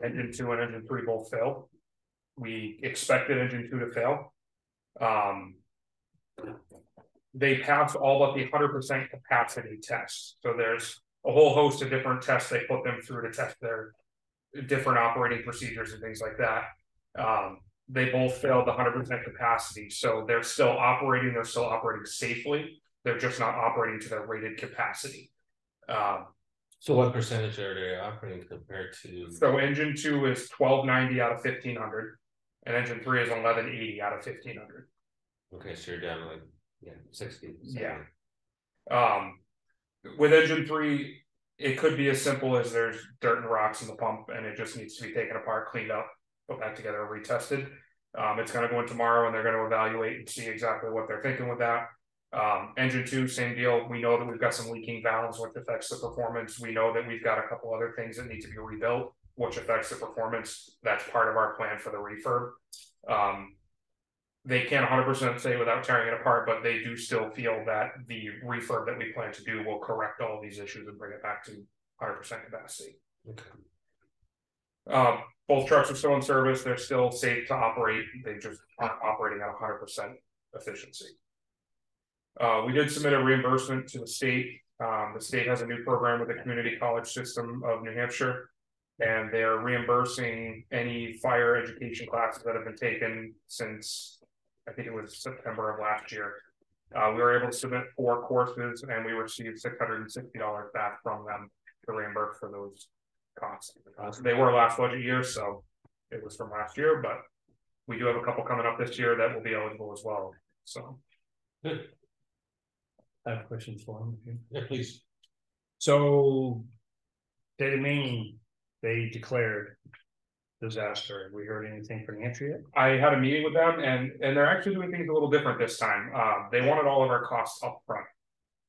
Engine 2 and engine 3 both failed. We expected engine 2 to fail. They passed all but the 100% capacity test. So there's a whole host of different tests they put them through to test their different operating procedures and things like that. They both failed the 100% capacity. So they're still operating safely. They're just not operating to their rated capacity. So what percentage are they operating compared to? So engine 2 is 1290 out of 1500, and engine 3 is 1180 out of 1500. Okay, so you're down like 60. 70. Yeah. With engine 3, it could be as simple as there's dirt and rocks in the pump, and it just needs to be taken apart, cleaned up, put back together, retested. It's going to go in tomorrow, and they're going to evaluate and see exactly what they're thinking with that. Engine 2, same deal. We know that we've got some leaking valves, which affects the performance. We know that we've got a couple other things that need to be rebuilt, which affects the performance. That's part of our plan for the refurb. They can't 100% say without tearing it apart, but they do still feel that the refurb that we plan to do will correct all of these issues and bring it back to 100% capacity. Okay. Both trucks are still in service. They're still safe to operate. They just aren't operating at 100% efficiency. We did submit a reimbursement to the state. The state has a new program with the community college system of New Hampshire, and they're reimbursing any fire education classes that have been taken since, I think it was September of last year. We were able to submit 4 courses, and we received $660 back from them to reimburse for those costs. They were last budget year, so it was from last year, but we do have a couple coming up this year that will be eligible as well. So good. I have questions for him. Yeah, please. So, State of Maine, they declared disaster. Have we heard anything from New Hampshire yet? I had a meeting with them, and they're actually doing things a little different this time. They wanted all of our costs up front.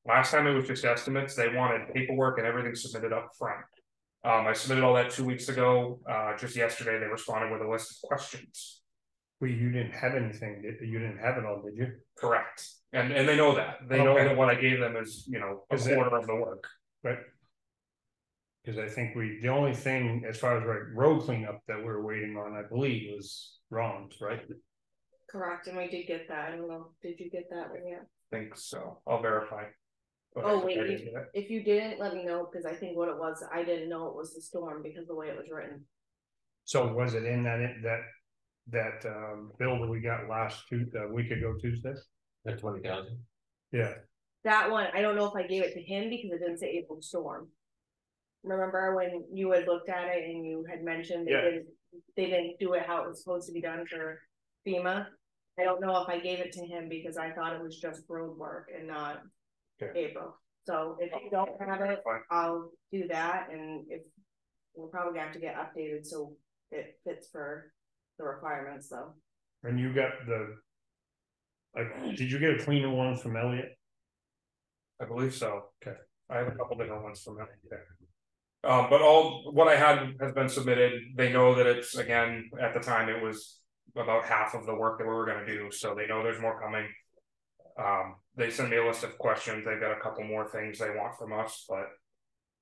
Last time it was just estimates. They wanted paperwork and everything submitted up front. I submitted all that 2 weeks ago. Just yesterday, they responded with a list of questions. Well, you didn't have anything. You didn't have it all, did you? Correct. And they know that. They know that what I gave them is, a quarter of the work. Right. Because I think the only thing as far as road cleanup that we're waiting on, I believe, was Ron's, right? Correct, and we did get that. I don't know. Did you get that one yet? I think so. I'll verify. But Oh I wait, didn't get it. if you didn't, let me know, because I think what it was, I didn't know it was the storm because of the way it was written. So was it in that bill that we got a week ago Tuesday? That 20,000. Yeah. That one, I don't know if I gave it to him because it didn't say April storm. Remember when you had looked at it and you had mentioned they didn't do it how it was supposed to be done for FEMA? I don't know if I gave it to him because I thought it was just road work and not April. So if you don't have it, I'll do that, and if we'll probably have to get updated so it fits for the requirements though. And you got did you get a cleaner one from Elliot? I believe so. Okay. I have a couple different ones from them. But what I had has been submitted. They know that it's, again, at the time it was about half of the work that we were going to do, so they know there's more coming. They sent me a list of questions. They've got a couple more things they want from us, but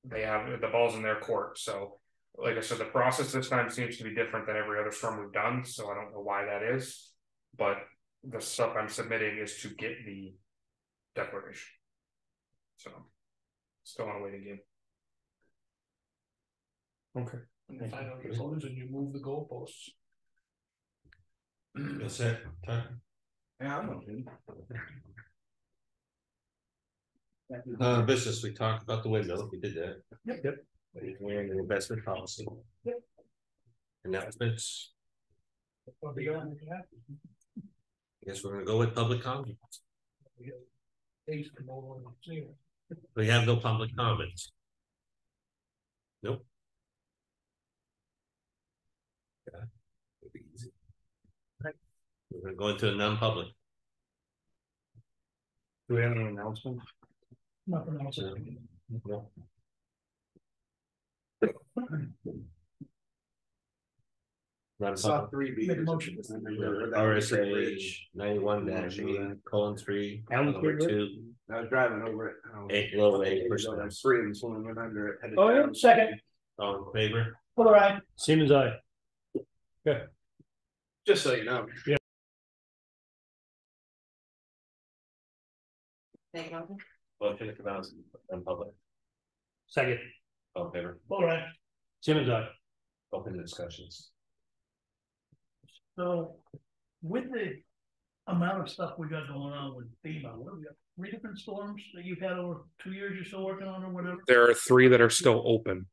they have the ball's in their court. So like I said, the process this time seems to be different than every other storm we've done, so I don't know why that is, but the stuff I'm submitting is to get the declaration. So still on a waiting game. Okay. When you find out you're losing, you move the goalposts. That's it, Tom? Yeah, I'm okay. Business, we talked about the windmill, we did that. Yep. We're in the investment policy. Yep. Announcements, Well, the other, yeah. I guess we're gonna go with public comment. Things come over and see it. We have no public comments. Nope. Yeah. It'll be easy. We're gonna go into a non-public. Do we have any announcements? Nothing else. No. Saw three Make a beavers. motion. RSA 91-8:3. Elm Tree Road? 2. I was driving over it. Eight below 8%. Three of them swimming went under it. headed Oh, yeah, down. second, All in favor? all right. Siemens, I. Just so you know. Thank you. Motion to come out in public. Second. All in favor? All right, Siemens, I. Open the discussions. so with the amount of stuff we got going on with FEMA, what do we got? 3 different storms that you've had over 2 years you're still working on or whatever? There are 3 that are still open.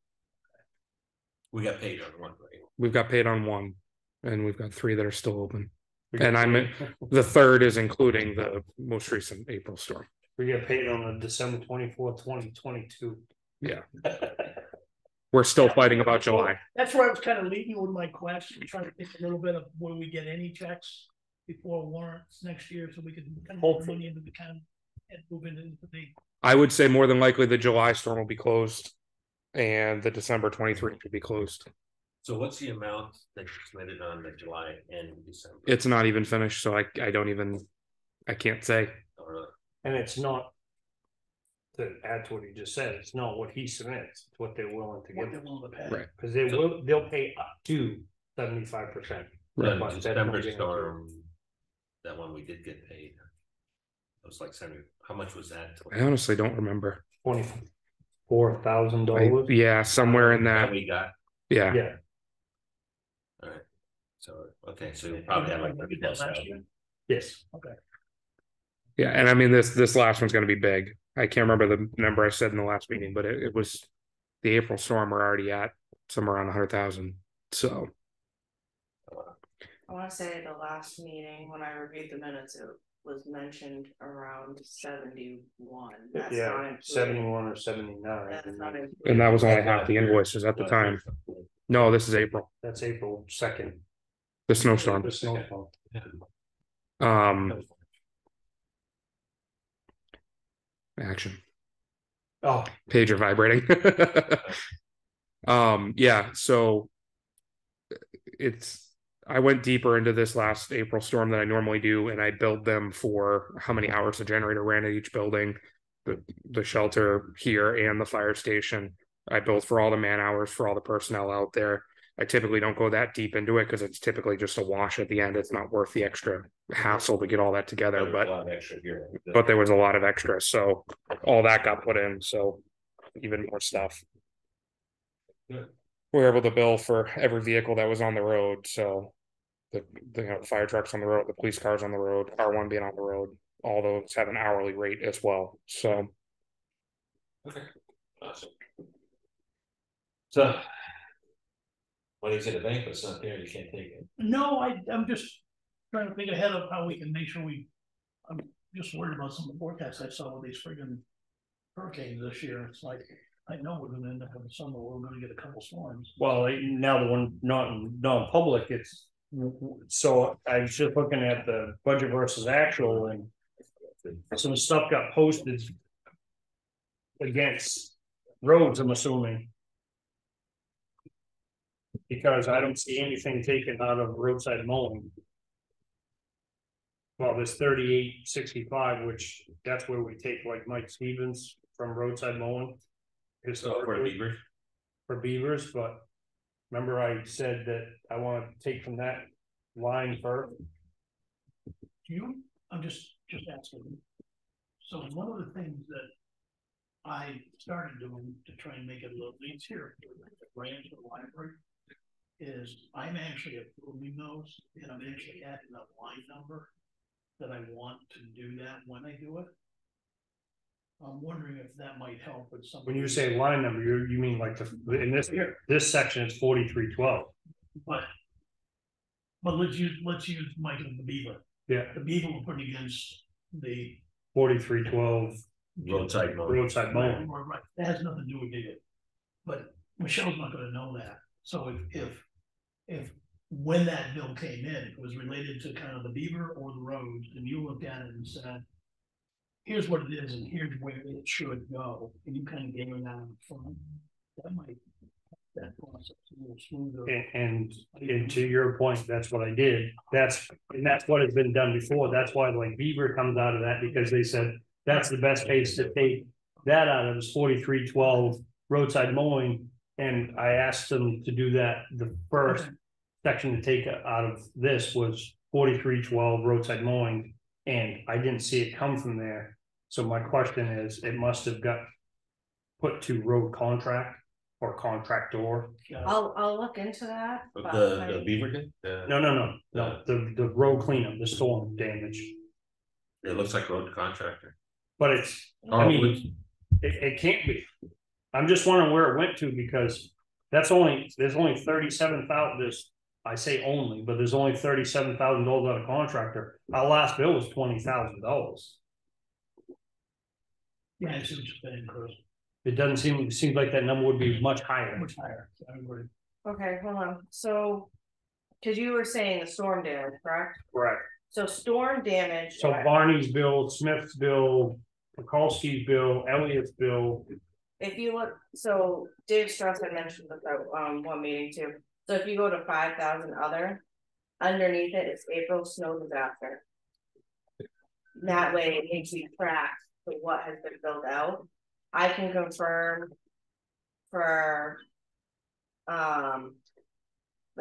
We got paid on one, right? We've got paid on 1, and we've got 3 that are still open. And the 3rd is including the most recent April storm. We get paid on the December 24th, 2022. Yeah. We're still fighting about July. That's where I was kind of leading with my question, trying to think a little bit of where we get any checks before warrants next year, so we can kind of put money into the account and move into the. I would say more than likely the July storm will be closed, and the December 23 could be closed. So what's the amount that you submitted on the July and December? It's not even finished, so I don't even, I can't say. Oh, really? And it's not, to add to what he just said, it's not what he submits, it's what they're willing to What give. they're willing to pay. Right. Because they'll pay up to 75%. The But that's December not guaranteed. storm, that one we did get paid. It was like 70, how much was that? I honestly don't remember. $24,000. Yeah, somewhere in That that. we got, Yeah. Yeah. alright. So, okay, so you probably have like We did that last 30,000. year. Yes. Okay. Yeah, and I mean this last one's going to be big. I can't remember the number I said in the last meeting, but it was the April storm. We're already at somewhere around 100,000. So I wanna say the last meeting, when I reviewed the minutes, it was mentioned around 71. That's not Yeah, including- 71 or 79. That's not and including. that was only half the invoices at the time. No, this is April. That's April 2nd. The snowstorm. The snowstorm. Action. Oh, Pager vibrating. Yeah, so I went deeper into this last April storm than I normally do, and I billed them for how many hours the generator ran at each building, the shelter here and the fire station. I billed for all the man hours for all the personnel out there. I typically don't go that deep into it because it's typically just a wash at the end. It's not worth the extra hassle to get all that together, There was a but lot of extra here. there was a lot of extra, so all that got put in, so even more stuff. Good. We were able to bill for every vehicle that was on the road, so the fire trucks on the road, the police cars on the road, R1 being on the road, all those have an hourly rate as well, so. Okay, awesome. So. When he's in the bank, it's not there, you can't take it. No, I'm just trying to think ahead of how we can make sure I'm just worried about some of the forecasts I saw with these friggin' hurricanes this year. It's like, I know we're gonna end up in the summer, we're gonna get a couple storms. well, now the one not public, it's so I was just looking at the budget versus actual, and some stuff got posted against roads, I'm assuming. Because I don't see anything taken out of roadside mowing. Well, there's 3865, which that's where we take like Mike Stevens from roadside mowing. For beavers, but remember I said that I want to take from that line first. I'm just asking. So one of the things that I started doing to try and make it a little easier for the branch of the library is I'm actually approving those and I'm actually adding a line number that I want to do that when I do it. I'm wondering if that might help with some. When you say line number, you mean like in this section is 4312. But let's use Michael the Beaver. Yeah. The Beaver will put against the 4312 Roadside mowing. Right, that has nothing to do with it. But Michelle's not gonna know that, so if when that bill came in, it was related to kind of the Beaver or the roads, and you looked at it and said, here's what it is, and here's where it should go, and you kind of gave it out front, that might, that process a little smoother. and to your point, that's what I did. That's what has been done before. That's why like Beaver comes out of that, because they said that's the best case to take that out of is 4312 roadside mowing. And I asked them to do that. The first section to take out of this was 4312 roadside mowing, and I didn't see it come from there. So my question is, it must have got put to road contract or contractor. I'll look into that. but The beaver did? No. The road cleanup, the storm damage. It looks like road contractor. But it's, I mean, it can't be. I'm just wondering where it went to, because there's only 37,000, I say only, but there's only $37,000 out of contractor. Our last bill was $20,000. Yeah, I see what you're saying, Chris. It doesn't seem, it seems like that number would be much higher. Much higher. I agree. Okay, hold on, so, cause you were saying the storm damage, correct? Correct. So storm damage. So Barney's bill, Smith's bill, Mikulski's bill, Elliott's bill. If you look, so Dave Strauss had mentioned this at one meeting too. So if you go to 5,000 other, underneath it, it's April snow disaster. That way it makes you track for what has been filled out. I can confirm for the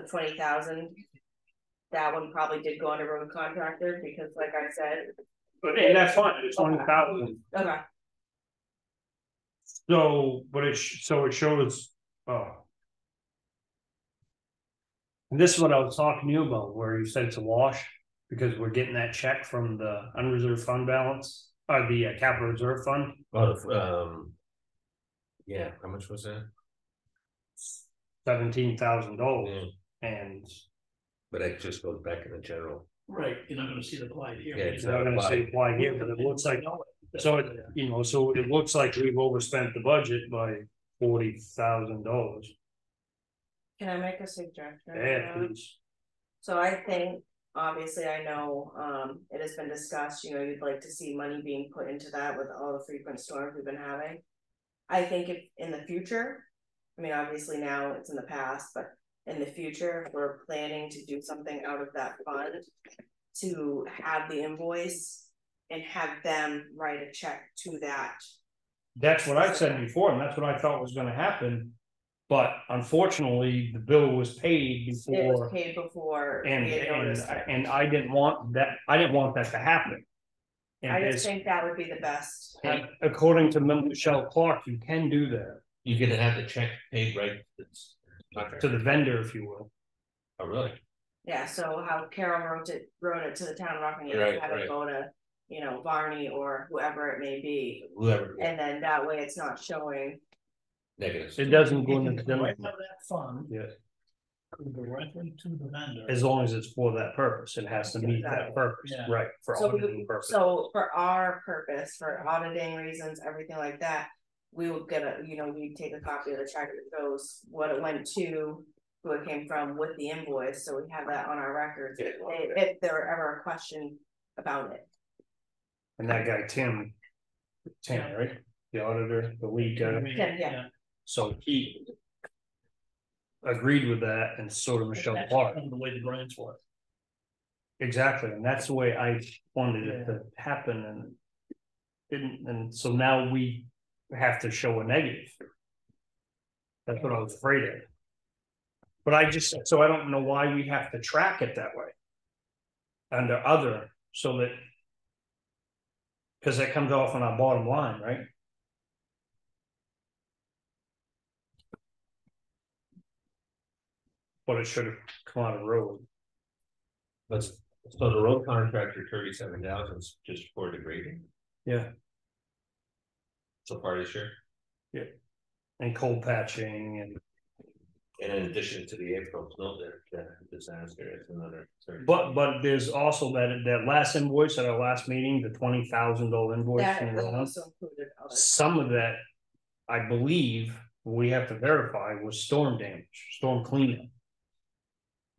20,000. That one probably did go under road contractor because like I said. And that's fine, it's 20,000. Okay. So, but it shows, and this is what I was talking to you about, where you said it's a wash, because we're getting that check from the unreserved fund balance, or the capital reserve fund. Oh, yeah, how much was that? $17,000, and. But it just goes back in the general. Right, you're not gonna see the applied here. Yeah, it's I'm not gonna say apply here, but it looks like, so it, so it looks like we've overspent the budget by $40,000. Can I make a suggestion? Yeah, please. So I think, obviously, I know, it has been discussed, you'd like to see money being put into that with all the frequent storms we've been having. I think if in the future, I mean, obviously now it's in the past, but in the future, if we're planning to do something out of that fund, to have the invoice and have them write a check to that. That's what I said before, and that's what I thought was gonna happen. But unfortunately, the bill was paid before. It was paid before. And I didn't want that, to happen. And I just think that would be the best. According to Michelle Clark, you can do that. You're gonna have the check paid right to the vendor, if you will. Oh, really? Yeah, so how Carol wrote it to the town of Rockingham, Right, have it go to, Barney or whoever it may be. Whoever. And then that way it's not showing. Negatives. It doesn't go into the the right of that fund. Yeah. Go directly to the vendor. As long as it's for that purpose, it has to meet that purpose, Yeah. right, for auditing purpose. So for our purpose, for auditing reasons, everything like that, we will get we take a copy of the check that shows what it went to, who it came from with the invoice, so we have that on our records, if there were ever a question about it. And that guy, Tim, right, the auditor, the lead guy. Yeah. So he agreed with that, and so did Michelle Clark. The way the grants work. Exactly, and that's the way I wanted it to happen, and didn't, and so now we have to show a negative. That's what I was afraid of. But I don't know why we have to track it that way. Under other, so that, because that comes off on our bottom line, right? But it should have come out of road. But so the road contractor 37,000 just for the grading Yeah. so far this year. And cold patching and. And in addition to the April snow that disaster, it's another. But there's also that last invoice at our last meeting, the $20,000 invoice. That from was the- also included. Other. Some of that, I believe, we have to verify was storm damage, storm cleanup.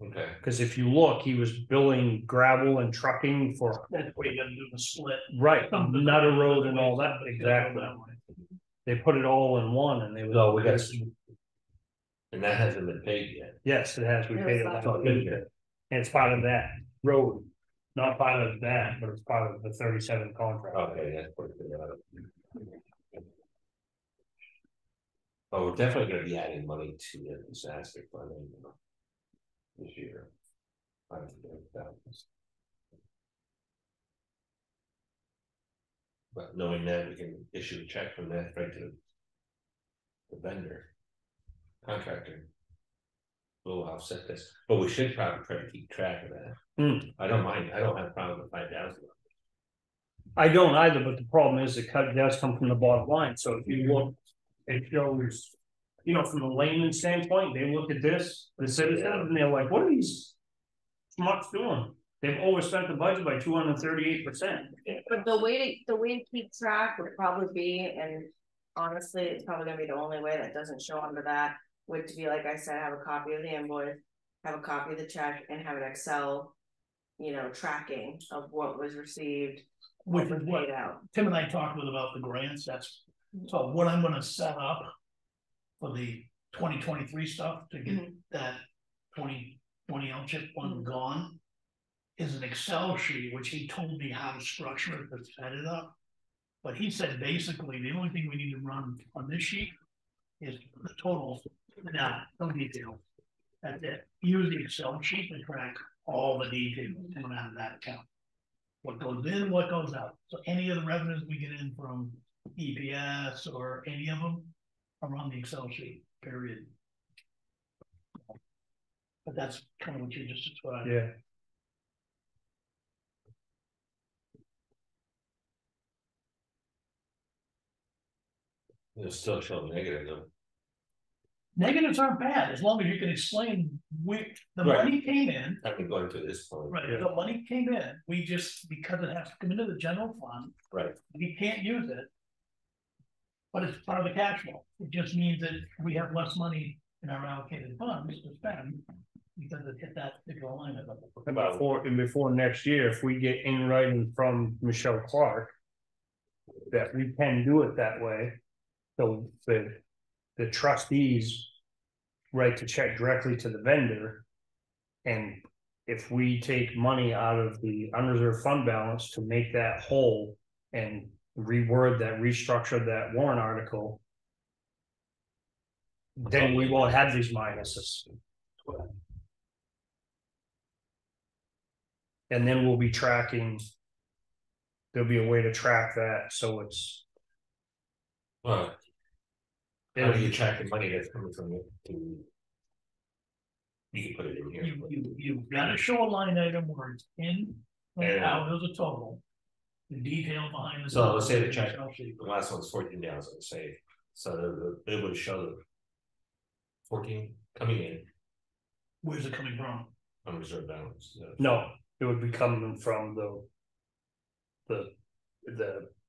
Okay, Because if you look, he was billing gravel and trucking for, That's where you gotta do the split. right, Nutter Road and all that, exactly. They put it all in one and they was. so we got. And that hasn't been paid yet. Yes, it has, we It paid it was last last week. And it's part of that road, not part of that, but it's part of the 37 contract. Okay, that's what it. Oh, we're definitely gonna be adding money to the disaster fund this year. I don't think that was- But knowing that, we can issue a check from that right to the vendor, contractor. We'll offset this, but we should probably try to keep track of that. I don't mind, I don't have a problem with 5,000. I don't either, but the problem is the cut does come from the bottom line, so if you look, it shows. You know, from a layman standpoint, they look at this, the citizens, and they're like, what are these? Schmucks doing? They've overspent the budget by 238%. But the way to keep track would probably be, and honestly, it's probably gonna be the only way that doesn't show under that, would to be, like I said, have a copy of the invoice, have a copy of the check, and have an Excel, you know, tracking of what was received, Which what is was what paid out. Tim and I talked with about the grants, that's, so what I'm gonna set up. For the 2023 stuff to get that 2020 LCHIP one gone. Is an Excel sheet, which he told me how to structure it, to set it up. But he said basically the only thing we need to run on this sheet is the total, no detail. That's it. Use the Excel sheet to track all the details coming out of that account. What goes in, what goes out. So any of the revenues we get in from EPS or any of them are on the Excel sheet, period. But that's kind of what you just described. Yeah. It'll still show negative though. Negatives aren't bad, as long as you can explain where the Right. money came in. I've been going to this point. Right, Yeah. the money came in, we just, because it has to come into the general fund, Right, we can't use it. But it's part of the cash flow, it just means that we have less money in our allocated funds to spend. Because it hit that particular line of it. And before next year, if we get in writing from Michelle Clark. That we can do it that way. So the trustees. Write the check directly to the vendor. And if we take money out of the unreserved fund balance to make that whole and reword that, restructure that warrant article. Then we won't have these minuses. And then we'll be tracking. There'll be a way to track that, so it's. well. How do you track the money that's coming from it to? You can put it in here. You've got to show a line item where it's in, and Yeah. out of the total. The detail behind the. So let's say the check, Excel sheet. the last one's 14,000, say, so it would show the. 14 coming in, Where's it coming from? unreserved balance. No, it would be coming from the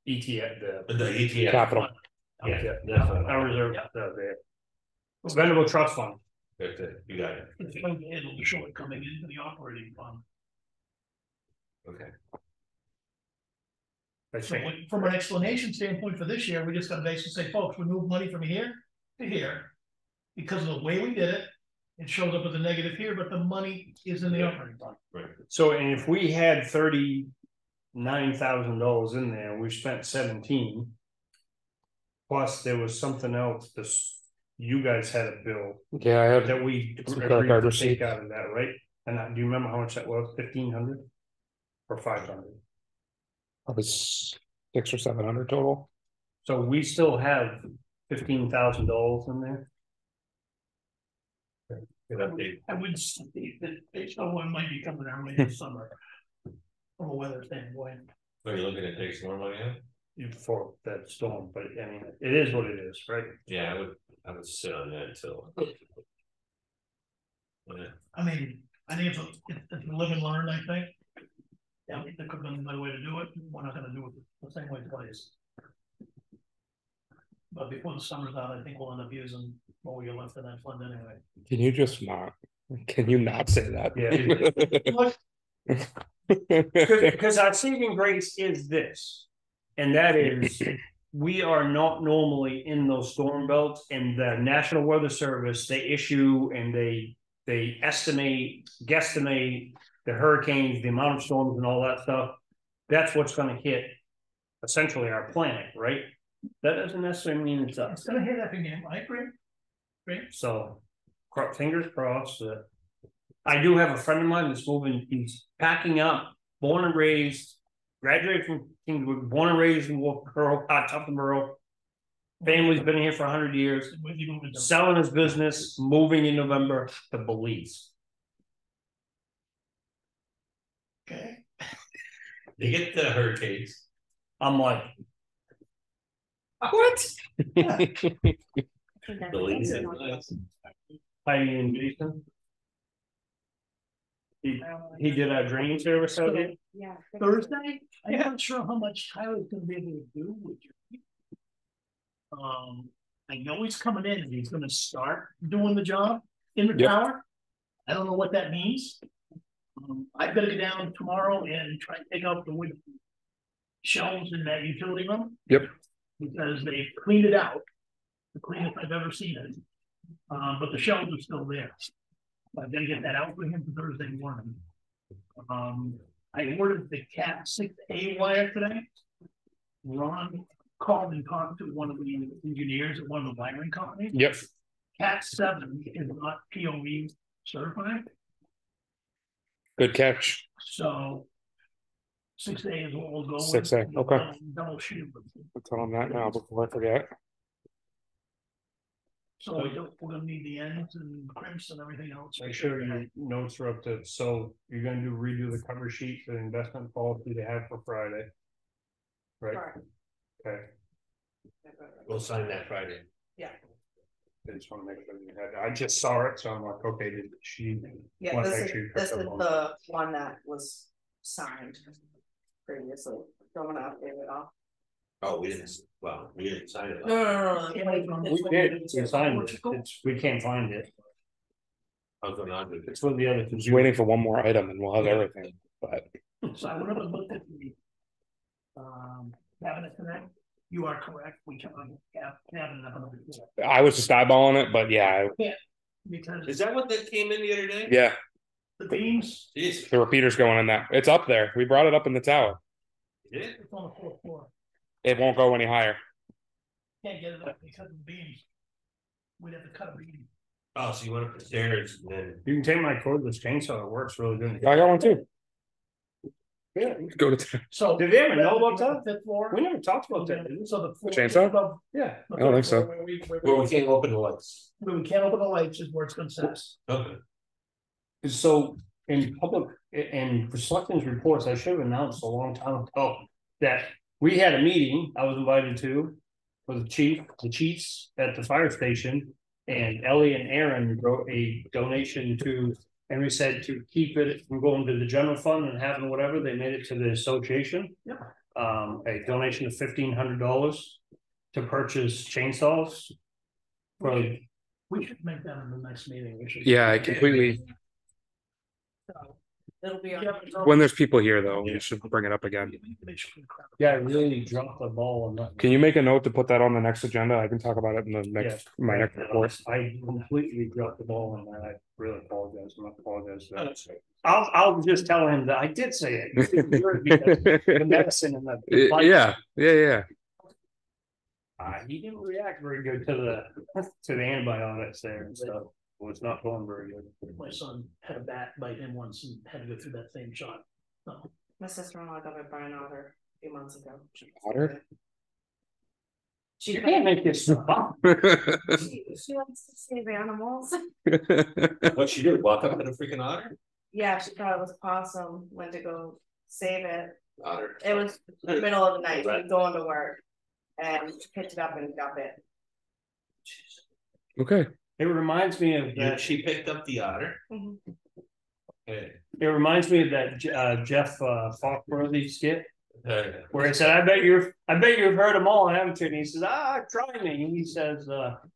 ETF, The ETF. Capital. Yeah, that's what unreserved, the expendable trust fund. You got it, It'll show it coming into the operating fund. okay. I So think, from an explanation standpoint for this year, we just gotta basically say, folks, we moved money from here to here. Because of the way we did it, it shows up as a negative here, but the money is in the operating fund. Right, so, and if we had $39,000 in there, we spent 17. Plus, there was something else, you guys had a bill Yeah, I have that we Some agreed credit card to take receipts. out of that, right? And do you remember how much that was, 1,500? Or 500? probably 600 or 700 total. So we still have $15,000 in there. Good update. I would see that someone might be coming our way this summer. From a weather standpoint. Are you looking to take some more money out? For that storm, but I mean, it is what it is, right? Yeah, I would sit on that until. Yeah. I mean, I think it's a live and learn, I think. Yeah, there could have been another way to do it, we're not gonna do it the same way twice. But before the summer's out, I think we'll end up using what we get left in that fund anyway. Can you just not? Can you not say that? Yeah. Because our saving grace is this, and that is, we are not normally in those storm belts, and the National Weather Service, they issue and they guesstimate the hurricanes, the amount of storms and all that stuff. That's what's gonna hit essentially our planet, right? That doesn't necessarily mean it's us. It's gonna hit every game, I agree. So, fingers crossed that. I do have a friend of mine that's moving, he's packing up, born and raised, graduated from Kingswood, born and raised in Wolfboro, Tuftonboro. Family's been here for 100 years, selling his business, moving in November to Belize. Okay. They get the hurricanes. I'm like, What? Belize is nice. Heidi and Jason. He did our drain service out here. Yeah. Thursday, I'm not sure how much Tyler's gonna be able to do with you. I know he's coming in and he's gonna start doing the job in the Yep. tower. I don't know what that means. I've gotta go down tomorrow and try and take out the wood shelves in that utility room. Yep. Because they cleaned it out, the cleanest I've ever seen it. But the shelves are still there. I'm gonna get that out for him for Thursday morning. I ordered the Cat 6A wire today. Ron called and talked to one of the engineers at one of the wiring companies. Yep. Cat 7 is not POE certified, Good catch. so 6A is what we'll go with. 6A, okay. Double shoot. I'll tell him that now before I forget. So we're gonna need the ends and crimps and everything else. Make sure your notes are up to, so you're gonna redo the cover sheet for the investment policy they have for Friday. Right, Correct. okay, We'll sign that Friday. I just wanna make sure you had, I just saw it, so I'm like, okay, did she? Yeah, wanna this make is, sure you this picked is up on the one that was signed previously. Don't wanna update it all. Oh, we didn't sign it. No. We did, we signed it, we can't find it, I was going on with it's with the other. Just waiting for one more item and we'll have everything, but So I went up and looked at the cabinet today. You are correct. We can have cabinet up on the floor. I was just eyeballing it, but yeah, Because Is that what that came in the other day? yeah, the beams, Jeez. the repeater's going in that. It's up there. We brought it up in the tower. Yeah. it's on the fourth floor. It won't go any higher. Can't get it up because of the beams. We'd have to cut a beam. Oh, so you went up the stairs and then. You can take my cordless chainsaw, it works really good. I got one too. Yeah. Go to So. Did they ever know about that? Fifth floor. We never talked about that, did we? So the. floor- Chainsaw? Yeah. the I don't think third so. floor where Well, we can't open the lights. where we can't open the lights is where it's gonna sit. Okay. So in public, and for selectmen's reports, I should have announced a long time ago that we had a meeting I was invited to. For the chiefs at the fire station, and Ellie and Aaron wrote a donation to, and we said to keep it from going to the general fund and having whatever, they made it to the association. Yep. A donation of $1,500 to purchase chainsaws. For We should make that in the next meeting. We should. Yeah, I completely. It'll be on. When there's people here though, we should bring it up again. yeah, I really dropped the ball on that. Can you make a note to put that on the next agenda? I can talk about it in the next, my next report. I completely dropped the ball on that. I really apologize. I'm apologize. For that. I'll just tell him that I did say it. The medicine and the Yeah. he didn't react very good to the antibiotics there and stuff. It was not going very good. My son had a bat bite him once and had to go through that same shot. So. My sister-in-law got bit by an otter a few months ago. Otter? She, You can't make this stuff up. she likes to save animals. What she did, walk up to the freaking otter? Yeah, she thought it was possum, went to go save it. Otter. It was the middle of the night, she was going to work. And she picked it up and got it. Okay, It reminds me of Yeah, that, she picked up the otter. Mhm. Okay. it reminds me of that Jeff Foxworthy skit. Uh, Where he said, I bet you've heard them all, haven't you? And he says, try me. And he says,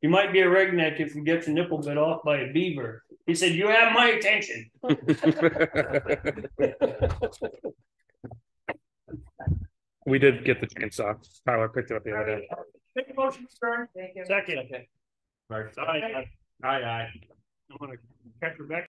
you might be a redneck if you get your nipple bit off by a beaver. He said, you have my attention. we did get the chainsaw. Tyler picked it up the other day. Make a motion, sir. Thank you. Second. Aye. I'm gonna catch Rebecca.